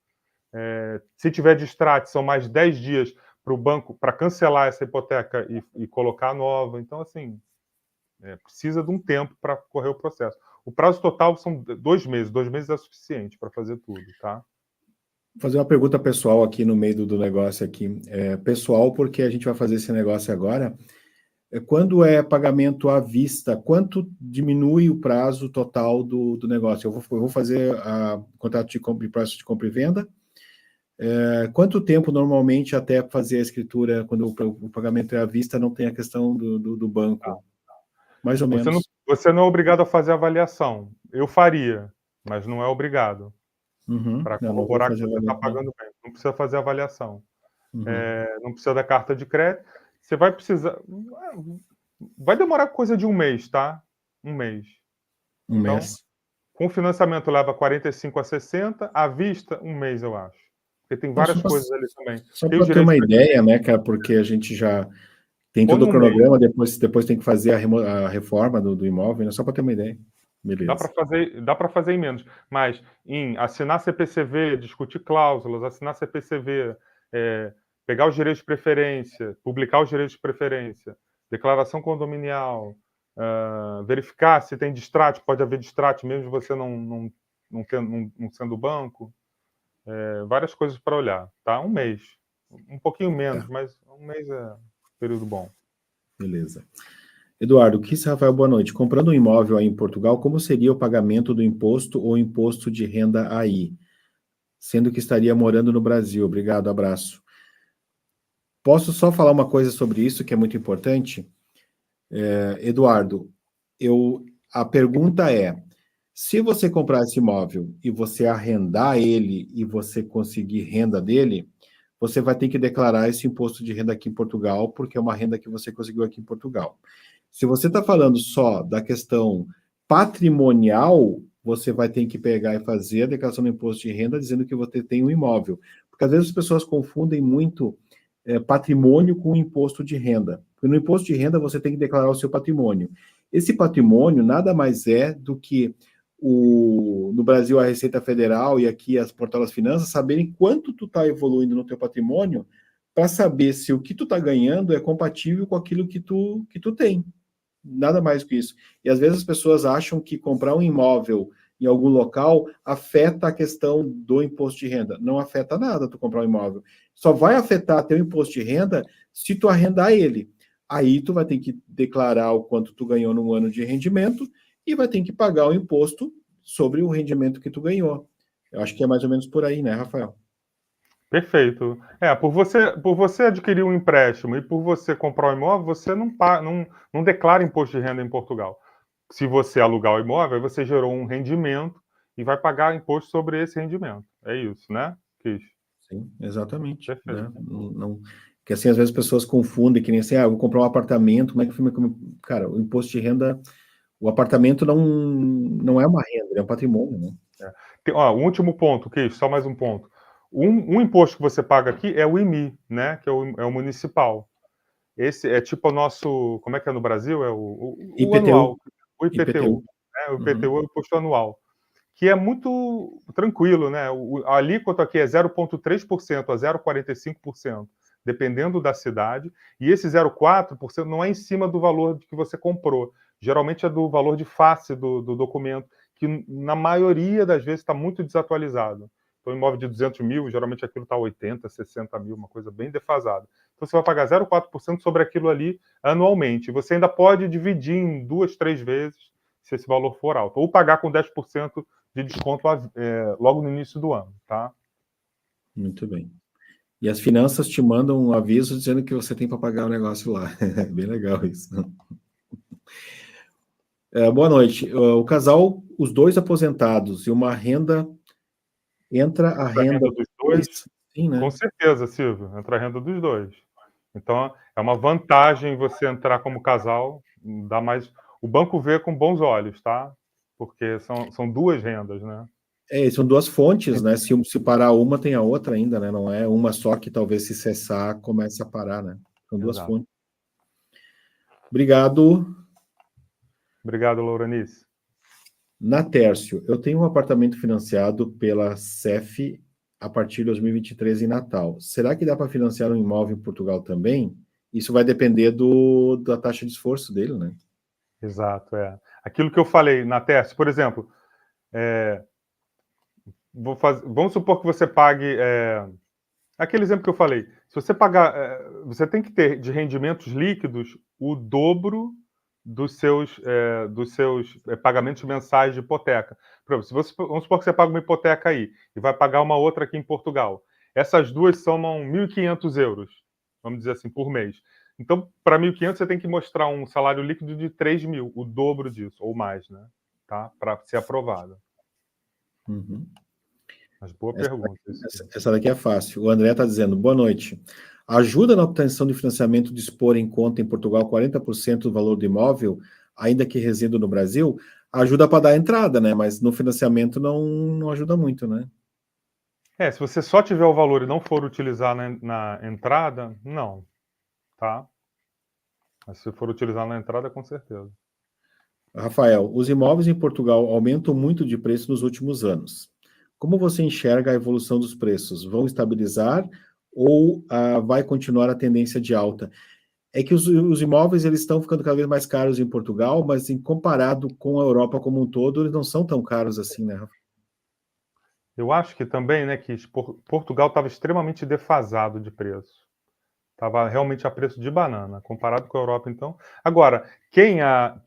Se tiver distrato, são mais 10 dias para o banco para cancelar essa hipoteca e colocar a nova. Então, assim, precisa de um tempo para correr o processo. O prazo total são 2 meses. 2 meses é suficiente para fazer tudo, tá? Vou fazer uma pergunta pessoal aqui no meio do negócio aqui. Pessoal, porque a gente vai fazer esse negócio agora. Quando é pagamento à vista, quanto diminui o prazo total do negócio? Eu vou fazer contrato de compra e prazo de compra e venda. Quanto tempo normalmente até fazer a escritura, quando o pagamento é à vista, não tem a questão do banco? Mais ou menos. Você não é obrigado a fazer avaliação. Eu faria, mas não é obrigado. Para corroborar que você está pagando bem. Não precisa fazer avaliação. Não precisa da carta de crédito. Você vai precisar... Vai demorar coisa de 1 mês, tá? 1 mês. Um mês. Com financiamento leva 45 a 60, à vista, 1 mês, eu acho. Porque tem várias coisas ali também. Só para ter uma ideia, né, cara, porque a gente já tem todo o cronograma, depois tem que fazer a reforma do imóvel, né? Só para ter uma ideia. Beleza. Dá para fazer em menos, mas em assinar CPCV, discutir cláusulas, assinar CPCV, pegar os direitos de preferência, publicar os direitos de preferência, declaração condominial, verificar se tem distrate, pode haver distrate mesmo você não sendo banco, várias coisas para olhar, tá? 1 mês, um pouquinho menos, mas 1 mês é um período bom. Beleza. Eduardo, Rafael, boa noite. Comprando um imóvel aí em Portugal, como seria o pagamento do imposto ou imposto de renda aí? Sendo que estaria morando no Brasil. Obrigado, abraço. Posso só falar uma coisa sobre isso que é muito importante? Eduardo, a pergunta é, se você comprar esse imóvel e você arrendar ele e você conseguir renda dele, você vai ter que declarar esse imposto de renda aqui em Portugal, porque é uma renda que você conseguiu aqui em Portugal. Se você está falando só da questão patrimonial, você vai ter que pegar e fazer a declaração do imposto de renda dizendo que você tem um imóvel. Porque às vezes as pessoas confundem muito patrimônio com imposto de renda. Porque no imposto de renda você tem que declarar o seu patrimônio. Esse patrimônio nada mais é do que no Brasil a Receita Federal e aqui as Portal das Finanças saberem quanto tu está evoluindo no teu patrimônio para saber se o que tu está ganhando é compatível com aquilo que tu tem. Nada mais do que isso. E às vezes as pessoas acham que comprar um imóvel em algum local afeta a questão do imposto de renda. Não afeta nada tu comprar um imóvel. Só vai afetar teu imposto de renda se tu arrendar ele. Aí tu vai ter que declarar o quanto tu ganhou num ano de rendimento e vai ter que pagar o imposto sobre o rendimento que tu ganhou. Eu acho que é mais ou menos por aí, né, Rafael? Perfeito. Por você adquirir um empréstimo e por você comprar um imóvel, você não declara imposto de renda em Portugal. Se você alugar o imóvel, você gerou um rendimento e vai pagar imposto sobre esse rendimento. É isso, né, Kish? Sim, exatamente. Perfeito. Né? Porque assim, às vezes as pessoas confundem, que nem assim, eu vou comprar um apartamento, como é que foi? Cara, o imposto de renda, o apartamento não é uma renda, é um patrimônio, né? O último ponto, Kish, só mais um ponto. Um imposto que você paga aqui é o IMI, né, que é o municipal. Esse é tipo o nosso, como é que é no Brasil? É o IPTU. anual, o IPTU. IPTU. Né? O IPTU é o imposto anual, que é muito tranquilo, né? A alíquota aqui é 0,3% a 0,45%, dependendo da cidade, e esse 0,4% não é em cima do valor que você comprou, geralmente é do valor de face do documento, que na maioria das vezes está muito desatualizado. Então, imóvel de 200 mil, geralmente aquilo está 80, 60 mil, uma coisa bem defasada. Então, você vai pagar 0,4% sobre aquilo ali anualmente. Você ainda pode dividir em 2, 3 vezes, se esse valor for alto. Ou pagar com 10% de desconto logo no início do ano, tá? Muito bem. E as finanças te mandam um aviso dizendo que você tem para pagar o negócio lá. É bem legal isso. Boa noite. O casal, os dois aposentados e uma renda, entra a renda dos dois? Sim, né? Com certeza, Silvio. Entra a renda dos dois. Então, é uma vantagem você entrar como casal, dá mais... O banco vê com bons olhos, tá? Porque são 2 rendas, né? São 2 fontes, né? Se parar uma, tem a outra ainda, né? Não é uma só que talvez se cessar, comece a parar, né? São 2 fontes. Obrigado. Obrigado, Lauranice. Na Tércio, eu tenho um apartamento financiado pela CEF a partir de 2023 em Natal. Será que dá para financiar um imóvel em Portugal também? Isso vai depender da taxa de esforço dele, né? Exato, é. Aquilo que eu falei na teste, por exemplo, vamos supor que você pague. Aquele exemplo que eu falei. Se você pagar. Você tem que ter de rendimentos líquidos o dobro dos seus pagamentos mensais de hipoteca. Por exemplo, vamos supor que você paga uma hipoteca aí e vai pagar uma outra aqui em Portugal. Essas duas somam 1.500 euros, vamos dizer assim, por mês. Então, para 1.500, você tem que mostrar um salário líquido de 3.000, o dobro disso, ou mais, né? Tá? Para ser aprovado. Uhum. Mas boa Essa pergunta. daqui, essa daqui é fácil. O André está dizendo, boa noite. Ajuda na obtenção de financiamento de expor em conta em Portugal 40% do valor do imóvel, ainda que resida no Brasil? Ajuda para dar entrada, né? Mas no financiamento não ajuda muito, né? Se você só tiver o valor e não for utilizar na entrada, não, tá? Mas se for utilizar na entrada, com certeza. Rafael, os imóveis em Portugal aumentam muito de preço nos últimos anos. Como você enxerga a evolução dos preços? Vão estabilizar ou vai continuar a tendência de alta? É que os imóveis eles estão ficando cada vez mais caros em Portugal, mas em comparado com a Europa como um todo, eles não são tão caros assim, né, Rafael? Eu acho que também, né, que Portugal estava extremamente defasado de preço. Estava realmente a preço de banana, comparado com a Europa, então. Agora, quem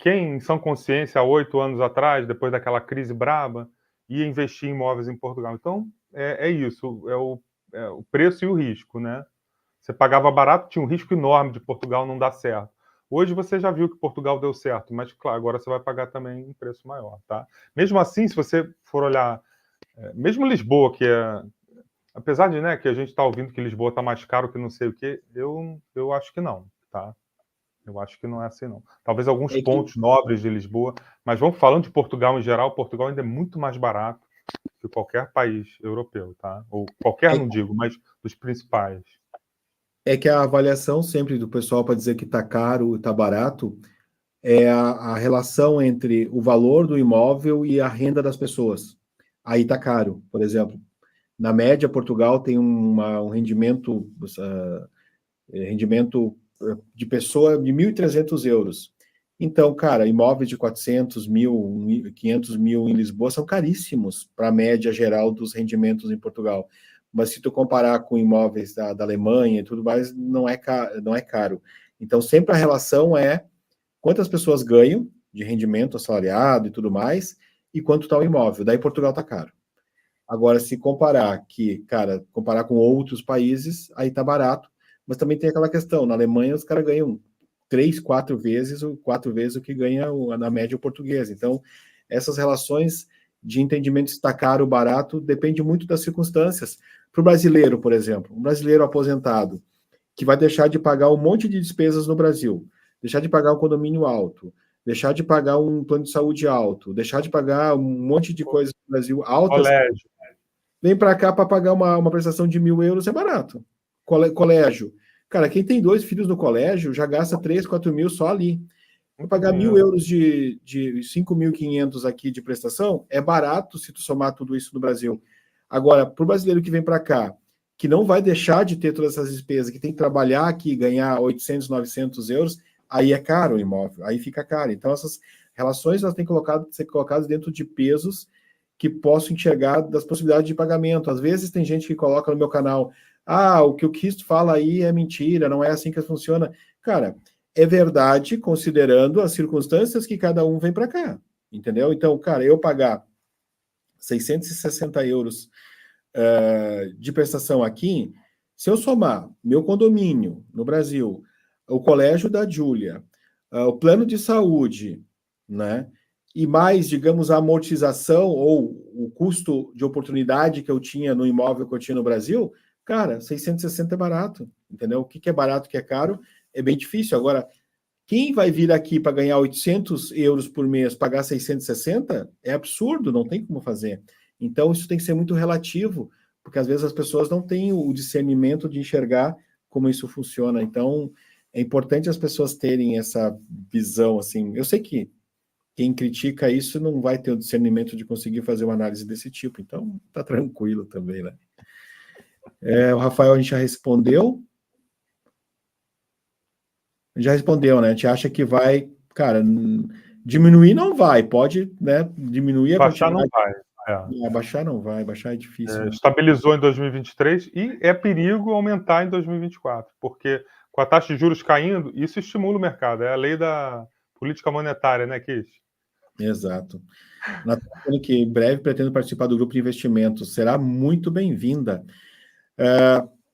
em sã consciência, há 8 anos atrás, depois daquela crise braba, ia investir em imóveis em Portugal? Então, é isso, é o preço e o risco, né? Você pagava barato, tinha um risco enorme de Portugal não dar certo. Hoje você já viu que Portugal deu certo, mas claro, agora você vai pagar também um preço maior, tá? Mesmo assim, se você for olhar, mesmo Lisboa, que é, apesar de, né, que a gente está ouvindo que Lisboa está mais caro que não sei o quê, eu acho que não, tá? Eu acho que não é assim, não. Talvez alguns É que pontos nobres de Lisboa, mas vamos falando de Portugal em geral, Portugal ainda é muito mais barato que qualquer país europeu, tá? Ou qualquer, é, não digo, mas dos principais. é que a avaliação sempre do pessoal para dizer que está caro, está barato, é a relação entre o valor do imóvel e a renda das pessoas. Aí está caro, por exemplo. Na média, Portugal tem um rendimento de pessoa de 1.300 euros. Então, cara, imóveis de 400 mil, 500 mil em Lisboa são caríssimos para a média geral dos rendimentos em Portugal. Mas se tu comparar com imóveis da Alemanha e tudo mais, não é caro. Então, sempre a relação é quantas pessoas ganham de rendimento assalariado e tudo mais, e quanto está o imóvel. Daí Portugal está caro. Agora, se comparar com outros países, aí tá barato. Mas também tem aquela questão, na Alemanha os caras ganham 3, 4 vezes o que ganha na média o português. Então, essas relações de entendimento se está caro ou barato depende muito das circunstâncias. Para o brasileiro, por exemplo, um brasileiro aposentado que vai deixar de pagar um monte de despesas no Brasil, deixar de pagar um condomínio alto, deixar de pagar um plano de saúde alto, deixar de pagar um monte de coisas no Brasil altas, Colégio. vem para cá para pagar uma prestação de 1.000 euros é barato. Colégio. Cara, quem tem 2 filhos no colégio já gasta 3, 4 mil só ali. Para Muito pagar 1.000 dinheiro. euros de 5.500 aqui de prestação, é barato se tu somar tudo isso no Brasil. Agora, para o brasileiro que vem para cá, que não vai deixar de ter todas essas despesas, que tem que trabalhar aqui e ganhar 800, 900 euros, aí é caro o imóvel, aí fica caro. Então, essas relações elas têm que ser colocadas dentro de pesos que posso enxergar das possibilidades de pagamento. Às vezes tem gente que coloca no meu canal, o que o Cristo fala aí é mentira, não é assim que funciona. Cara, é verdade considerando as circunstâncias que cada um vem para cá, entendeu? Então, cara, eu pagar 660 euros de prestação aqui, se eu somar meu condomínio no Brasil, o colégio da Júlia, o plano de saúde, né? E mais, digamos, a amortização ou o custo de oportunidade que eu tinha no imóvel que eu tinha no Brasil, cara, 660 é barato, entendeu? O que é barato, o que é caro, é bem difícil. Agora, quem vai vir aqui para ganhar 800 euros por mês, pagar 660, é absurdo, não tem como fazer. Então, isso tem que ser muito relativo, porque às vezes as pessoas não têm o discernimento de enxergar como isso funciona. Então, é importante as pessoas terem essa visão, assim. Eu sei que quem critica isso não vai ter o discernimento de conseguir fazer uma análise desse tipo. Então, tá tranquilo também, né? O Rafael, a gente já respondeu. Já respondeu, né? A gente acha que vai, cara, diminuir não vai. Pode, né? Diminuir a Baixar quantidade. não vai. Baixar não vai. Baixar é difícil, né? Estabilizou em 2023 e é perigo aumentar em 2024, porque com a taxa de juros caindo, isso estimula o mercado. É a lei da política monetária, né, Kish? Exato. Natália falando que em breve pretendo participar do grupo de investimentos. Será muito bem-vinda.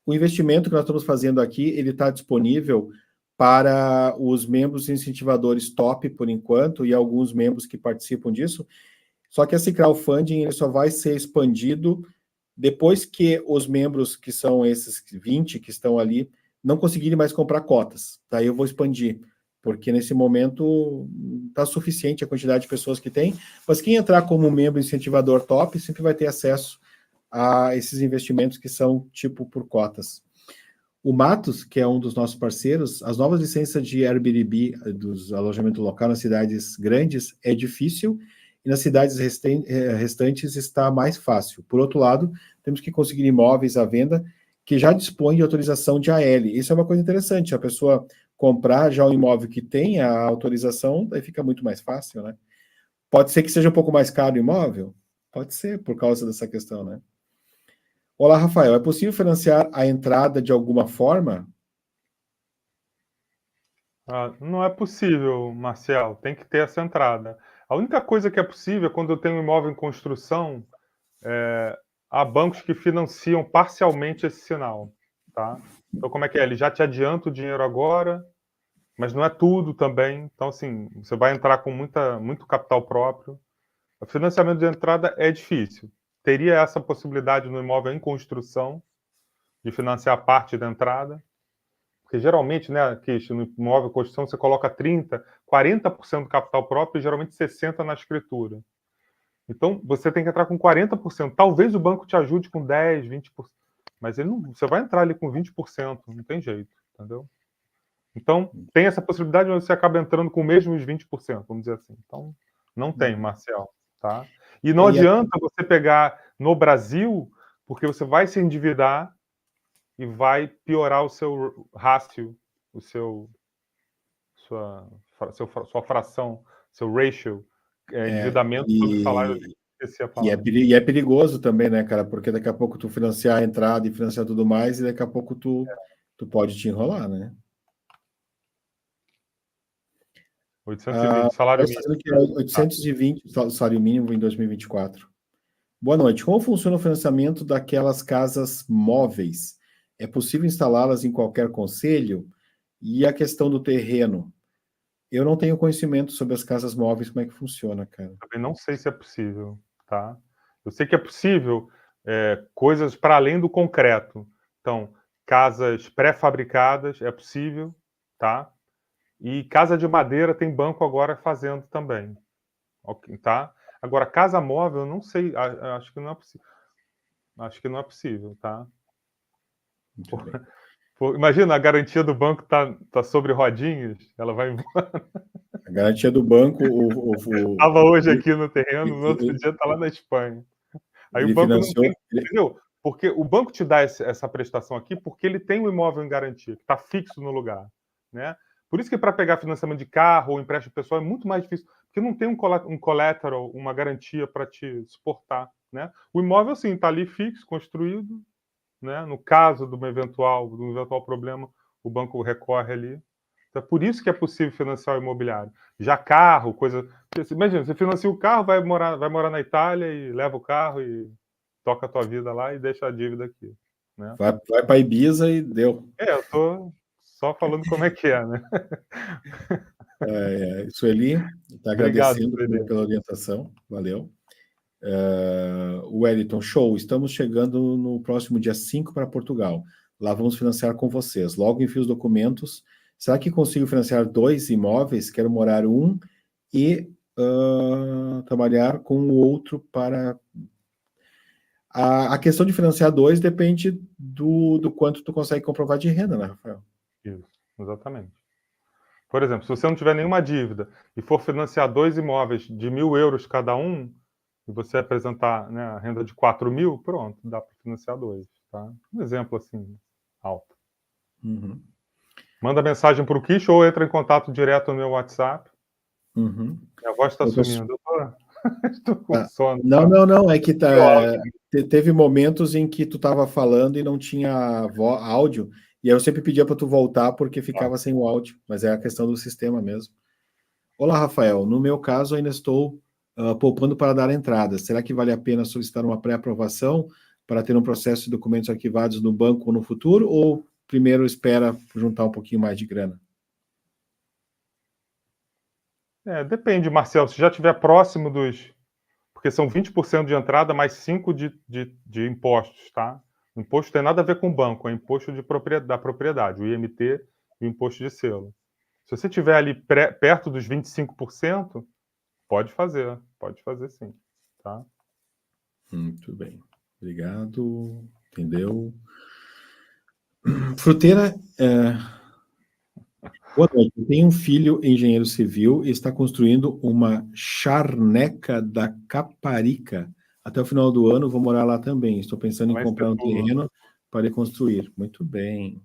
O investimento que nós estamos fazendo aqui, ele está disponível para os membros incentivadores top, por enquanto, e alguns membros que participam disso. Só que esse crowdfunding ele só vai ser expandido depois que os membros, que são esses 20 que estão ali, não conseguirem mais comprar cotas. Daí eu vou expandir, porque nesse momento está suficiente a quantidade de pessoas que tem, mas quem entrar como membro incentivador top sempre vai ter acesso a esses investimentos que são tipo por cotas. O Matos, que é um dos nossos parceiros, as novas licenças de Airbnb dos alojamentos local nas cidades grandes é difícil e nas cidades restantes está mais fácil. Por outro lado, temos que conseguir imóveis à venda que já dispõem de autorização de AL. Isso é uma coisa interessante, a pessoa comprar já um imóvel que tem a autorização, daí fica muito mais fácil, né? Pode ser que seja um pouco mais caro o imóvel? Pode ser, por causa dessa questão, né? Olá, Rafael. É possível financiar a entrada de alguma forma? Não é possível, Marcel. Tem que ter essa entrada. A única coisa que é possível é quando eu tenho um imóvel em construção, há bancos que financiam parcialmente esse sinal, tá? Então, como é que é? Ele já te adianta o dinheiro agora, mas não é tudo também. Então, assim, você vai entrar com muito capital próprio. O financiamento de entrada é difícil. Teria essa possibilidade no imóvel em construção, de financiar parte da entrada, porque geralmente, né, Kish, no imóvel em construção você coloca 30%, 40% do capital próprio e geralmente 60% na escritura. Então, você tem que entrar com 40%. Talvez o banco te ajude com 10%, 20%. Mas ele não, você vai entrar ali com 20%, não tem jeito, entendeu? Então, tem essa possibilidade, mas você acaba entrando com mesmo os 20%, vamos dizer assim. Então, não tem, Marcel, tá? E não adianta você pegar no Brasil, porque você vai se endividar e vai piorar o seu rácio, sua fração, seu ratio, endividamento sobre salário. E é perigoso também, né, cara? Porque daqui a pouco tu financiar a entrada e financiar tudo mais, e daqui a pouco tu pode te enrolar, né? 820, salário mínimo. 820 salário mínimo em 2024. Boa noite. Como funciona o financiamento daquelas casas móveis? É possível instalá-las em qualquer concelho? E a questão do terreno? Eu não tenho conhecimento sobre as casas móveis, como é que funciona, cara. Também não sei se é possível, tá? Eu sei que é possível coisas para além do concreto. Então, casas pré-fabricadas é possível, tá? E casa de madeira tem banco agora fazendo também, tá? Agora, casa móvel, eu não sei, acho que não é possível. Acho que não é possível, tá? Imagina, a garantia do banco tá sobre rodinhas, ela vai embora. A garantia do banco... Estava hoje aqui no terreno, no outro dia está lá na Espanha. Aí o banco não tem, entendeu? Porque o banco te dá essa prestação aqui porque ele tem o imóvel em garantia, que está fixo no lugar, né? Por isso que para pegar financiamento de carro ou empréstimo pessoal é muito mais difícil, porque não tem um collateral, uma garantia para te suportar, né? O imóvel, sim, está ali fixo, construído, né? No caso de um eventual problema, o banco recorre ali. Então, é por isso que é possível financiar o imobiliário. Já carro, coisa... Imagina, você financia o carro, vai morar na Itália e leva o carro e toca a tua vida lá e deixa a dívida aqui, né? Vai para Ibiza e deu. Eu tô só falando como é que é, né? Sueli, está agradecendo Sueli. pela orientação, valeu. O Wellington, show, estamos chegando no próximo dia 5 para Portugal. Lá vamos financiar com vocês. Logo envio os documentos. Será que consigo financiar 2 imóveis? Quero morar um e trabalhar com o outro para... A questão de financiar 2 depende do quanto tu consegue comprovar de renda, né, Rafael? Isso, exatamente. Por exemplo, se você não tiver nenhuma dívida e for financiar 2 imóveis de 1.000 euros cada um, e você apresentar, né, a renda de 4.000, pronto, dá para financiar 2, tá? Um exemplo assim, alto. Uhum. Manda mensagem para o Kish ou entra em contato direto no meu WhatsApp. Uhum. Minha voz está Eu posso- sumindo. Estou com Ah, sono, não, tá? não, não, é que Meu áudio. teve momentos em que tu estava falando e não tinha áudio, e aí eu sempre pedia para tu voltar porque Tá. ficava sem o áudio, mas é a questão do sistema mesmo. Olá, Rafael. No meu caso, ainda estou poupando para dar entrada. Será que vale a pena solicitar uma pré-aprovação para ter um processo de documentos arquivados no banco no futuro, ou primeiro espera juntar um pouquinho mais de grana? Depende, Marcelo, se já estiver próximo dos... Porque são 20% de entrada mais 5% de impostos, tá? O imposto tem nada a ver com o banco, é imposto da propriedade, o IMT e o imposto de selo. Se você estiver ali perto dos 25%, pode fazer sim, tá? Muito bem. Obrigado. Entendeu? Fruteira, boa noite. Eu tenho um filho engenheiro civil e está construindo uma charneca da Caparica. Até o final do ano vou morar lá também. Estou pensando em Também comprar um Setúbal. terreno para ele construir. Muito bem.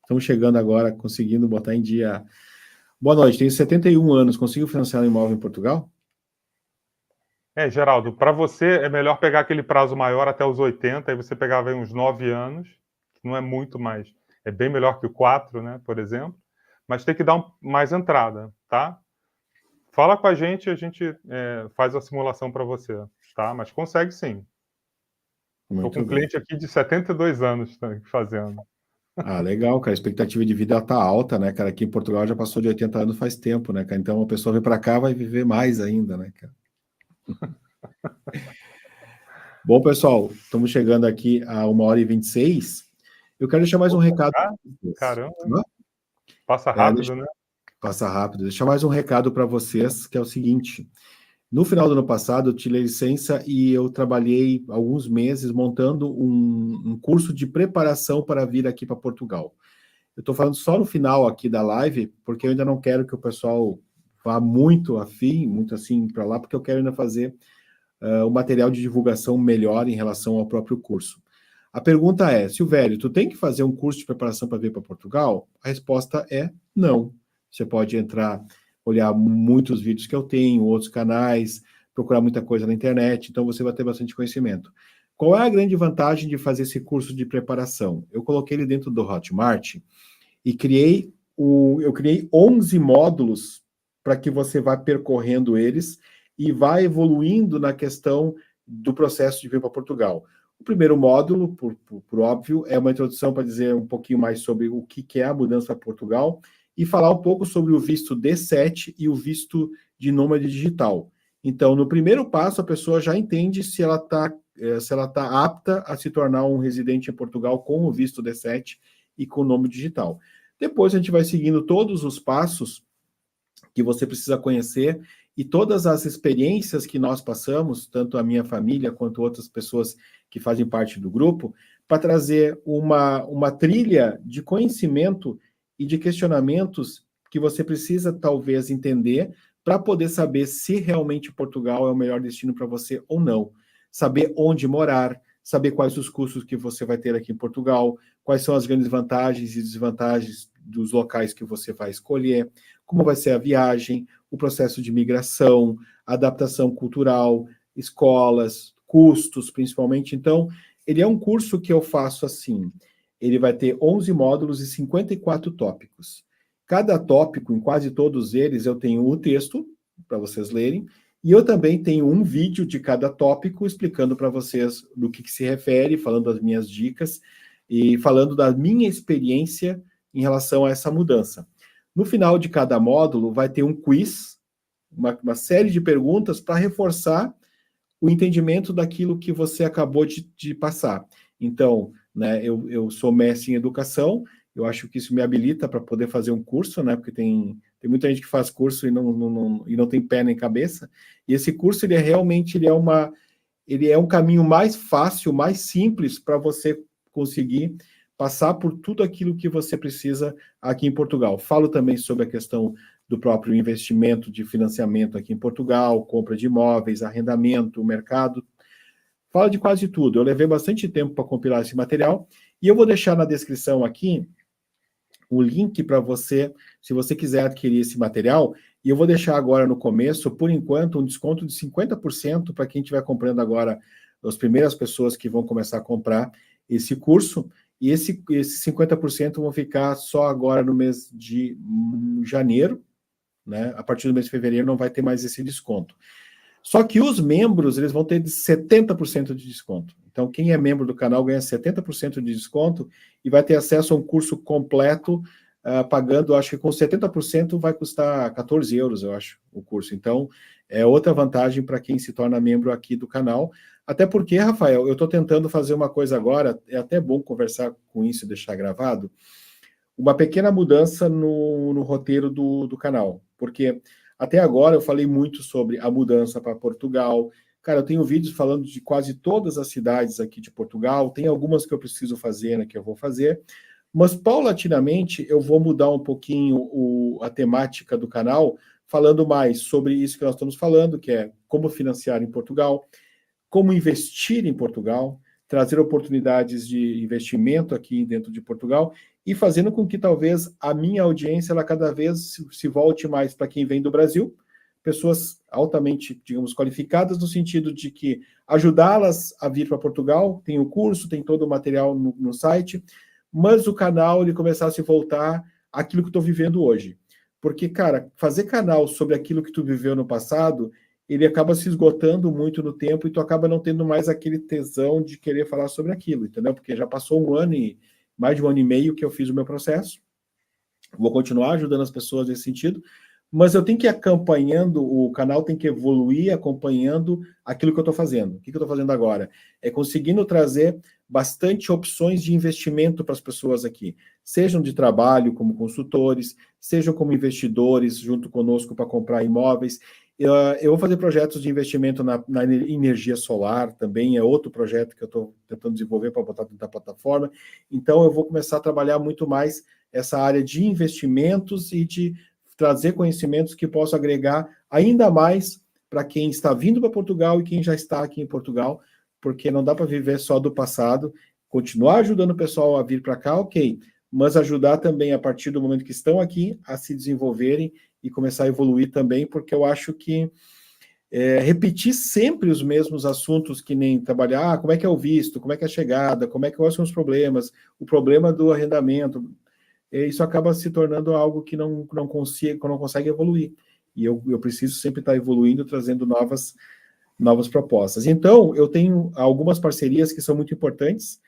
Estamos chegando agora, conseguindo botar em dia. Boa noite, tenho 71 anos. Consigo financiar um imóvel em Portugal? Geraldo, para você é melhor pegar aquele prazo maior até os 80, aí você pegava aí uns 9 anos, que não é muito mais, é bem melhor que o 4, né, por exemplo, mas tem que dar mais entrada, tá? Fala com a gente faz a simulação para você, tá? Mas consegue sim. Estou com Muito um bem. cliente aqui de 72 anos fazendo. Ah, legal, cara. A expectativa de vida tá alta, né, cara? Aqui em Portugal já passou de 80 anos faz tempo, né, cara? Então a pessoa vem para cá vai viver mais ainda, né, cara? Bom, pessoal, estamos chegando aqui a 1h26. Eu quero deixar mais um recado para vocês. Caramba, Hã? passa Deixa rápido, né? passar rápido. Deixar mais um recado para vocês, que é o seguinte. No final do ano passado, eu tirei licença e eu trabalhei alguns meses montando um curso de preparação para vir aqui para Portugal. Eu estou falando só no final aqui da live, porque eu ainda não quero que o pessoal vá muito afim, muito assim para lá, porque eu quero ainda fazer o material de divulgação melhor em relação ao próprio curso. A pergunta é, Silvério, tu tem que fazer um curso de preparação para vir para Portugal? A resposta é não. Você pode entrar, olhar muitos vídeos que eu tenho, outros canais, procurar muita coisa na internet, então você vai ter bastante conhecimento. Qual é a grande vantagem de fazer esse curso de preparação? Eu coloquei ele dentro do Hotmart e eu criei 11 módulos para que você vá percorrendo eles e vá evoluindo na questão do processo de vir para Portugal. O primeiro módulo, por óbvio, é uma introdução para dizer um pouquinho mais sobre o que é a mudança para Portugal e falar um pouco sobre o visto D7 e o visto de nômade digital. Então, no primeiro passo, a pessoa já entende se ela está apta a se tornar um residente em Portugal com o visto D7 e com o nome digital. Depois a gente vai seguindo todos os passos que você precisa conhecer e todas as experiências que nós passamos, tanto a minha família quanto outras pessoas que fazem parte do grupo, para trazer uma trilha de conhecimento e de questionamentos que você precisa talvez entender para poder saber se realmente Portugal é o melhor destino para você ou não. Saber onde morar, saber quais os custos que você vai ter aqui em Portugal, quais são as grandes vantagens e desvantagens dos locais que você vai escolher, como vai ser a viagem, o processo de migração, adaptação cultural, escolas, custos, principalmente. Então, ele é um curso que eu faço assim. Ele vai ter 11 módulos e 54 tópicos. Cada tópico, em quase todos eles, eu tenho o texto para vocês lerem, e eu também tenho um vídeo de cada tópico explicando para vocês do que se refere, falando as minhas dicas e falando da minha experiência em relação a essa mudança. No final de cada módulo vai ter um quiz, uma série de perguntas para reforçar o entendimento daquilo que você acabou de passar. Então, né, eu sou mestre em educação, eu acho que isso me habilita para poder fazer um curso, né, porque tem muita gente que faz curso e não tem pé nem cabeça, e esse curso ele é um caminho mais fácil, mais simples para você conseguir passar por tudo aquilo que você precisa aqui em Portugal. Falo também sobre a questão do próprio investimento de financiamento aqui em Portugal, compra de imóveis, arrendamento, mercado. Falo de quase tudo. Eu levei bastante tempo para compilar esse material e eu vou deixar na descrição aqui o link para você, se você quiser adquirir esse material, e eu vou deixar agora no começo, por enquanto, um desconto de 50% para quem estiver comprando agora, as primeiras pessoas que vão começar a comprar esse curso, e esse 50% vão ficar só agora no mês de janeiro, né? A partir do mês de fevereiro não vai ter mais esse desconto. Só que os membros, eles vão ter 70% de desconto. Então, quem é membro do canal ganha 70% de desconto e vai ter acesso a um curso completo, pagando, acho que com 70% vai custar 14 euros, eu acho, o curso. Então, é outra vantagem para quem se torna membro aqui do canal. Até porque, Rafael, eu estou tentando fazer uma coisa agora, é até bom conversar com isso e deixar gravado, uma pequena mudança no roteiro do canal. Porque até agora eu falei muito sobre a mudança para Portugal. Cara, eu tenho vídeos falando de quase todas as cidades aqui de Portugal, tem algumas que eu preciso fazer, né, que eu vou fazer, mas paulatinamente eu vou mudar um pouquinho a temática do canal, falando mais sobre isso que nós estamos falando, que é como financiar em Portugal, como investir em Portugal, trazer oportunidades de investimento aqui dentro de Portugal e fazendo com que talvez a minha audiência ela cada vez se volte mais para quem vem do Brasil, pessoas altamente, digamos, qualificadas no sentido de que ajudá-las a vir para Portugal, tem o curso, tem todo o material no site, mas o canal ele começar a se voltar àquilo que eu estou vivendo hoje. Porque, cara, fazer canal sobre aquilo que tu viveu no passado, ele acaba se esgotando muito no tempo e tu acaba não tendo mais aquele tesão de querer falar sobre aquilo, entendeu? Porque já passou mais de um ano e meio que eu fiz o meu processo, vou continuar ajudando as pessoas nesse sentido, mas eu tenho que ir acompanhando, o canal tem que evoluir acompanhando aquilo que eu estou fazendo. O que eu estou fazendo agora? É conseguindo trazer bastante opções de investimento para as pessoas aqui, sejam de trabalho como consultores, sejam como investidores junto conosco para comprar imóveis. Eu vou fazer projetos de investimento na energia solar, também é outro projeto que eu estou tentando desenvolver para botar dentro da plataforma. Então, eu vou começar a trabalhar muito mais essa área de investimentos e de trazer conhecimentos que possam agregar ainda mais para quem está vindo para Portugal e quem já está aqui em Portugal, porque não dá para viver só do passado, continuar ajudando o pessoal a vir para cá, ok, mas ajudar também a partir do momento que estão aqui a se desenvolverem e começar a evoluir também, porque eu acho que repetir sempre os mesmos assuntos, que nem trabalhar, como é que é o visto, como é que é a chegada, como é que são os problemas, o problema do arrendamento, isso acaba se tornando algo que não consegue evoluir. E eu preciso sempre estar evoluindo, trazendo novas propostas. Então, eu tenho algumas parcerias que são muito importantes.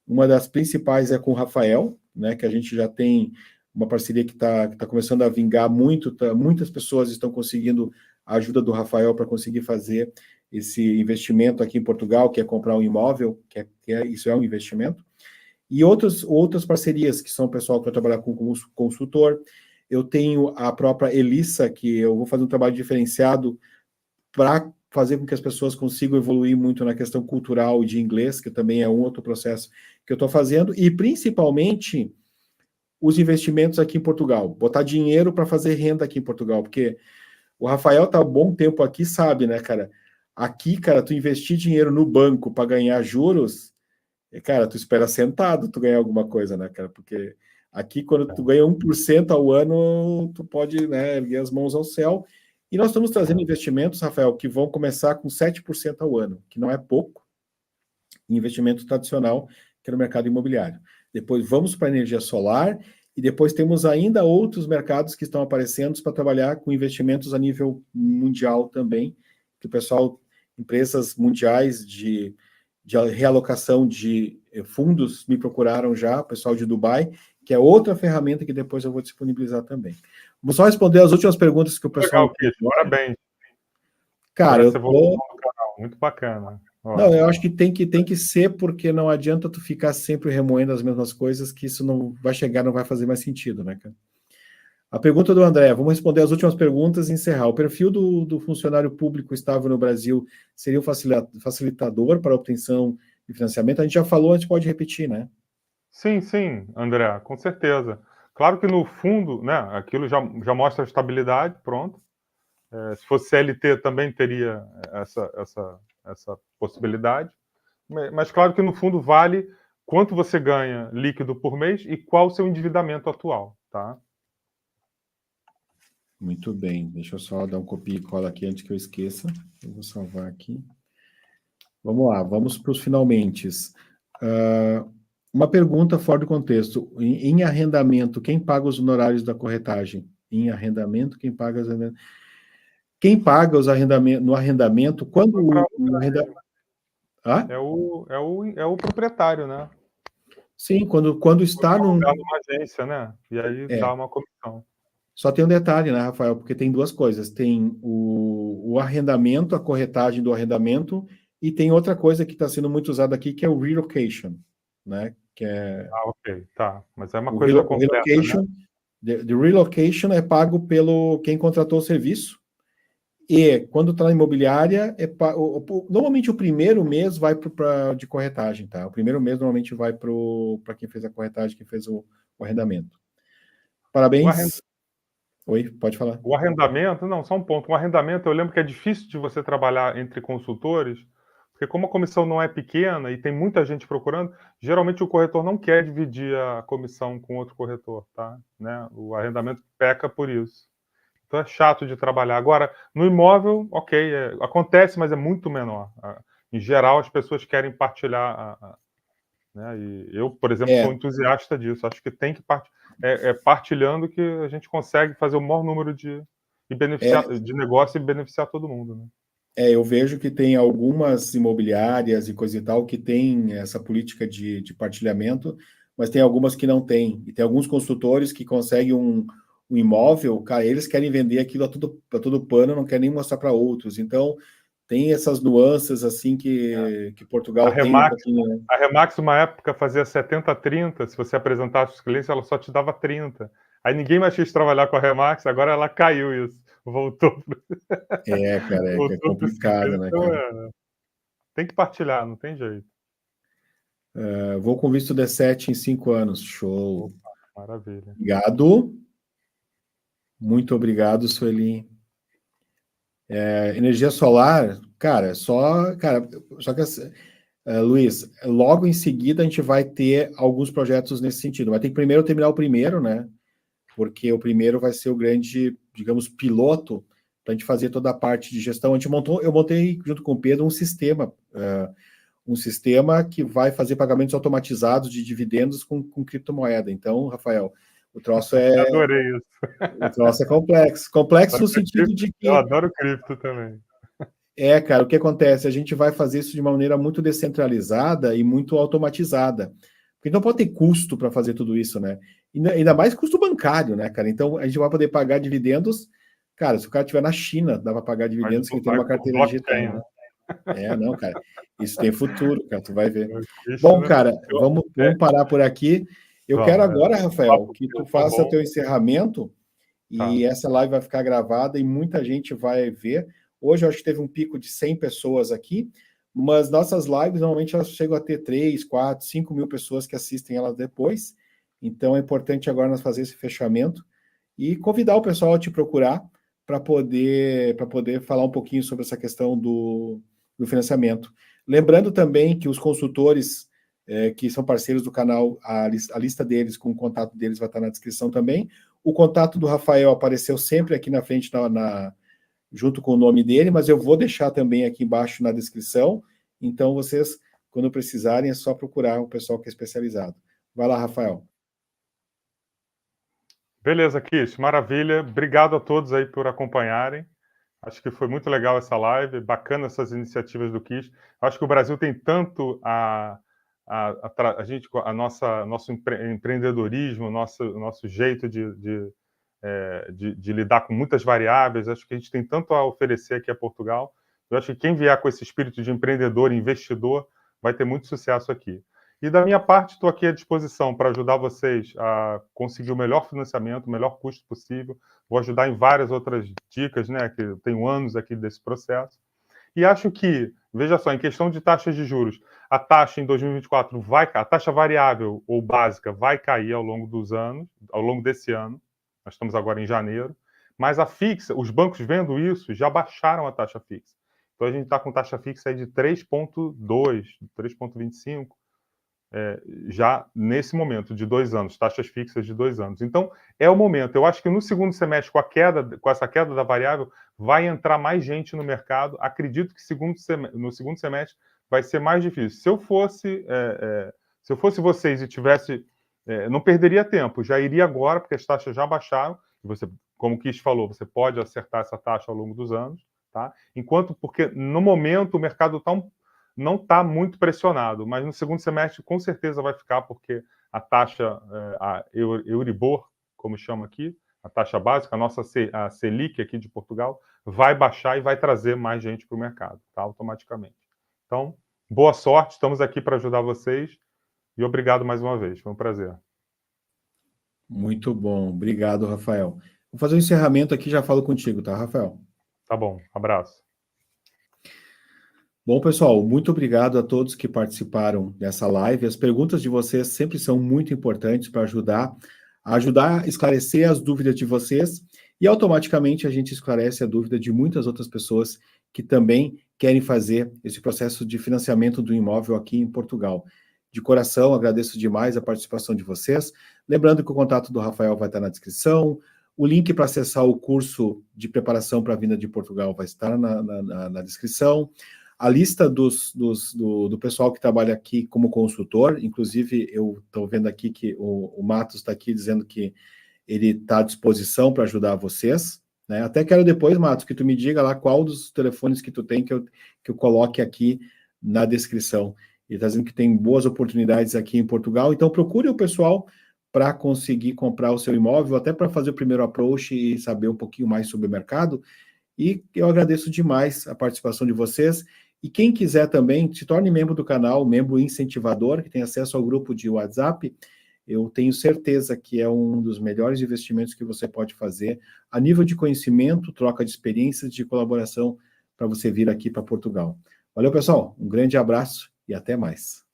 Uma das principais é com o Rafael, né, que a gente já tem uma parceria que está começando a vingar muito, muitas pessoas estão conseguindo a ajuda do Rafael para conseguir fazer esse investimento aqui em Portugal, que é comprar um imóvel, isso é um investimento. E outras parcerias, que são o pessoal que vai trabalhar com consultor. Eu tenho a própria Elissa, que eu vou fazer um trabalho diferenciado para fazer com que as pessoas consigam evoluir muito na questão cultural e de inglês, que também é um outro processo que eu estou fazendo, e principalmente os investimentos aqui em Portugal, botar dinheiro para fazer renda aqui em Portugal, porque o Rafael está há um bom tempo aqui, sabe, né, cara? Aqui, cara, tu investir dinheiro no banco para ganhar juros, cara, tu espera sentado tu ganhar alguma coisa, né, cara? Porque aqui, quando tu ganha 1% ao ano, tu pode, né, erguer as mãos ao céu. E nós estamos trazendo investimentos, Rafael, que vão começar com 7% ao ano, que não é pouco, investimento tradicional, que é no mercado imobiliário. Depois vamos para a energia solar e depois temos ainda outros mercados que estão aparecendo para trabalhar com investimentos a nível mundial também, que o pessoal, empresas mundiais de realocação de fundos me procuraram já, o pessoal de Dubai, que é outra ferramenta que depois eu vou disponibilizar também. Vou só responder as últimas perguntas que o pessoal... Legal, Kit, parabéns. Cara, eu tô... Muito bacana. Não, eu acho que tem que ser, porque não adianta tu ficar sempre remoendo as mesmas coisas, que isso não vai chegar, não vai fazer mais sentido, né, cara? A pergunta do André, vamos responder as últimas perguntas e encerrar. O perfil do funcionário público estável no Brasil seria um facilitador para a obtenção de financiamento? A gente já falou, a gente pode repetir, né? Sim, sim, André, com certeza. Claro que no fundo, né, aquilo já mostra a estabilidade, pronto. Se fosse CLT também teria essa possibilidade. Mas claro que no fundo vale quanto você ganha líquido por mês e qual o seu endividamento atual, tá? Muito bem. Deixa eu só dar um copia e cola aqui antes que eu esqueça. Eu vou salvar aqui. Vamos lá, vamos para os finalmente. Uma pergunta fora do contexto. Em arrendamento, quem paga os honorários da corretagem? Em arrendamento, quem paga os arrendamentos? Quem paga os arrendamentos no arrendamento, quando o arrendamento. Ah? É o proprietário, né? Sim, quando está num. Numa agência, né? E aí É, dá uma comissão. só tem um detalhe, né, Rafael? Porque tem duas coisas. Tem o arrendamento, a corretagem do arrendamento, e tem outra coisa que está sendo muito usada aqui, que é o relocation, né? Que é Ah, ok, tá. Mas é uma o, coisa o completa, né? relocation. The relocation é pago pelo quem contratou o serviço. E quando está na imobiliária, normalmente o primeiro mês vai de corretagem, tá? O primeiro mês normalmente vai para quem fez a corretagem, quem fez o arrendamento. Parabéns. Oi, pode falar. O arrendamento, não, só um ponto. O arrendamento, eu lembro que é difícil de você trabalhar entre consultores, porque como a comissão não é pequena e tem muita gente procurando, geralmente o corretor não quer dividir a comissão com outro corretor, tá? Né? O arrendamento peca por isso. Então é chato de trabalhar. Agora, no imóvel, ok, acontece, mas é muito menor. Em geral, as pessoas querem partilhar né? E eu, por exemplo, sou entusiasta disso. Acho que tem que partilhando que a gente consegue fazer o maior número de negócio e beneficiar todo mundo, né? Eu vejo que tem algumas imobiliárias e coisa e tal que tem essa política de partilhamento, mas tem algumas que não tem. E tem alguns consultores que conseguem um imóvel, cara, eles querem vender aquilo a todo pano, não querem nem mostrar para outros. Então, tem essas nuances assim que Portugal tem um pouquinho, né? A Remax, uma época, fazia 70-30. Se você apresentasse os clientes, ela só te dava 30. Aí ninguém mais quis trabalhar com a Remax, agora ela caiu isso. Voltou Cara, é voltou para o complicado, 50. né, Então, cara? tem que partilhar, não tem jeito. Vou com visto D7 em 5 anos. Show. Opa, maravilha. Obrigado. Muito obrigado, Sueli. Energia solar, cara, só que, Luiz, logo em seguida a gente vai ter alguns projetos nesse sentido. Vai ter que primeiro terminar o primeiro, né? Porque o primeiro vai ser o grande, digamos, piloto para a gente fazer toda a parte de gestão. Eu montei junto com o Pedro um sistema que vai fazer pagamentos automatizados de dividendos com criptomoeda. Então, Rafael, o troço é Adorei isso. o troço é complexo. Complexo no sentido de Eu que adoro cripto também. cara, o que acontece? A gente vai fazer isso de uma maneira muito descentralizada e muito automatizada. Porque não pode ter custo para fazer tudo isso, né? E ainda mais custo bancário, né, cara? Então a gente vai poder pagar dividendos. Cara, se o cara estiver na China, dá para pagar dividendos que tem uma carteira digital, né? Não, cara. Isso tem futuro, cara, tu vai ver. Bom, cara, vamos parar por aqui. Eu quero agora, Rafael, que tu faça teu encerramento e essa live vai ficar gravada e muita gente vai ver. Hoje eu acho que teve um pico de 100 pessoas aqui, mas nossas lives normalmente elas chegam a ter 3, 4, 5 mil pessoas que assistem elas depois. Então é importante agora nós fazer esse fechamento e convidar o pessoal a te procurar para poder falar um pouquinho sobre essa questão do financiamento. Lembrando também que os consultores que são parceiros do canal, a lista deles com o contato deles vai estar na descrição também. O contato do Rafael apareceu sempre aqui na frente, junto com o nome dele, mas eu vou deixar também aqui embaixo na descrição. Então, vocês, quando precisarem, é só procurar o pessoal que é especializado. Vai lá, Rafael. Beleza, Kish, maravilha. Obrigado a todos aí por acompanharem. Acho que foi muito legal essa live, bacana essas iniciativas do Kish. Acho que o Brasil tem tanto nosso empreendedorismo, nosso jeito de lidar com muitas variáveis. Acho que a gente tem tanto a oferecer aqui a Portugal. Eu acho que quem vier com esse espírito de empreendedor, investidor, vai ter muito sucesso aqui. E da minha parte, estou aqui à disposição para ajudar vocês a conseguir o melhor financiamento, o melhor custo possível. Vou ajudar em várias outras dicas, né? Que eu tenho anos aqui desse processo. E acho que Veja só, em questão de taxas de juros, a taxa em 2024 a taxa variável ou básica vai cair ao longo dos anos, ao longo desse ano. Nós estamos agora em janeiro, mas a fixa, os bancos vendo isso, já baixaram a taxa fixa. Então a gente está com taxa fixa aí de 3,2, 3,25, já nesse momento de 2 anos, taxas fixas de 2 anos. Então, é o momento. Eu acho que no segundo semestre, com essa queda da variável, vai entrar mais gente no mercado. Acredito que no segundo semestre vai ser mais difícil. Se eu fosse vocês e tivesse... não perderia tempo, já iria agora, porque as taxas já baixaram. Você, como o Kish falou, você pode acertar essa taxa ao longo dos anos, tá? Porque no momento o mercado não está muito pressionado, mas no segundo semestre com certeza vai ficar, porque a taxa, a Euribor, como chama aqui, a taxa básica, a Selic aqui de Portugal, vai baixar e vai trazer mais gente para o mercado, tá? Automaticamente. Então, boa sorte, estamos aqui para ajudar vocês e obrigado mais uma vez, foi um prazer. Muito bom, obrigado, Rafael. Vou fazer um encerramento aqui, já falo contigo, tá, Rafael? Tá bom, abraço. Bom, pessoal, muito obrigado a todos que participaram dessa live. As perguntas de vocês sempre são muito importantes para ajudar a esclarecer as dúvidas de vocês e automaticamente a gente esclarece a dúvida de muitas outras pessoas que também querem fazer esse processo de financiamento do imóvel aqui em Portugal. De coração, agradeço demais a participação de vocês. Lembrando que o contato do Rafael vai estar na descrição, o link para acessar o curso de preparação para a vinda de Portugal vai estar na descrição. A lista do pessoal que trabalha aqui como consultor, inclusive eu estou vendo aqui que o Matos está aqui dizendo que ele está à disposição para ajudar vocês, né? Até quero depois, Matos, que tu me diga lá qual dos telefones que tu tem que eu coloque aqui na descrição. Ele está dizendo que tem boas oportunidades aqui em Portugal, então procure o pessoal para conseguir comprar o seu imóvel, até para fazer o primeiro approach e saber um pouquinho mais sobre o mercado. E eu agradeço demais a participação de vocês. E quem quiser também, se torne membro do canal, membro incentivador, que tem acesso ao grupo de WhatsApp. Eu tenho certeza que é um dos melhores investimentos que você pode fazer a nível de conhecimento, troca de experiências, de colaboração para você vir aqui para Portugal. Valeu, pessoal. Um grande abraço e até mais.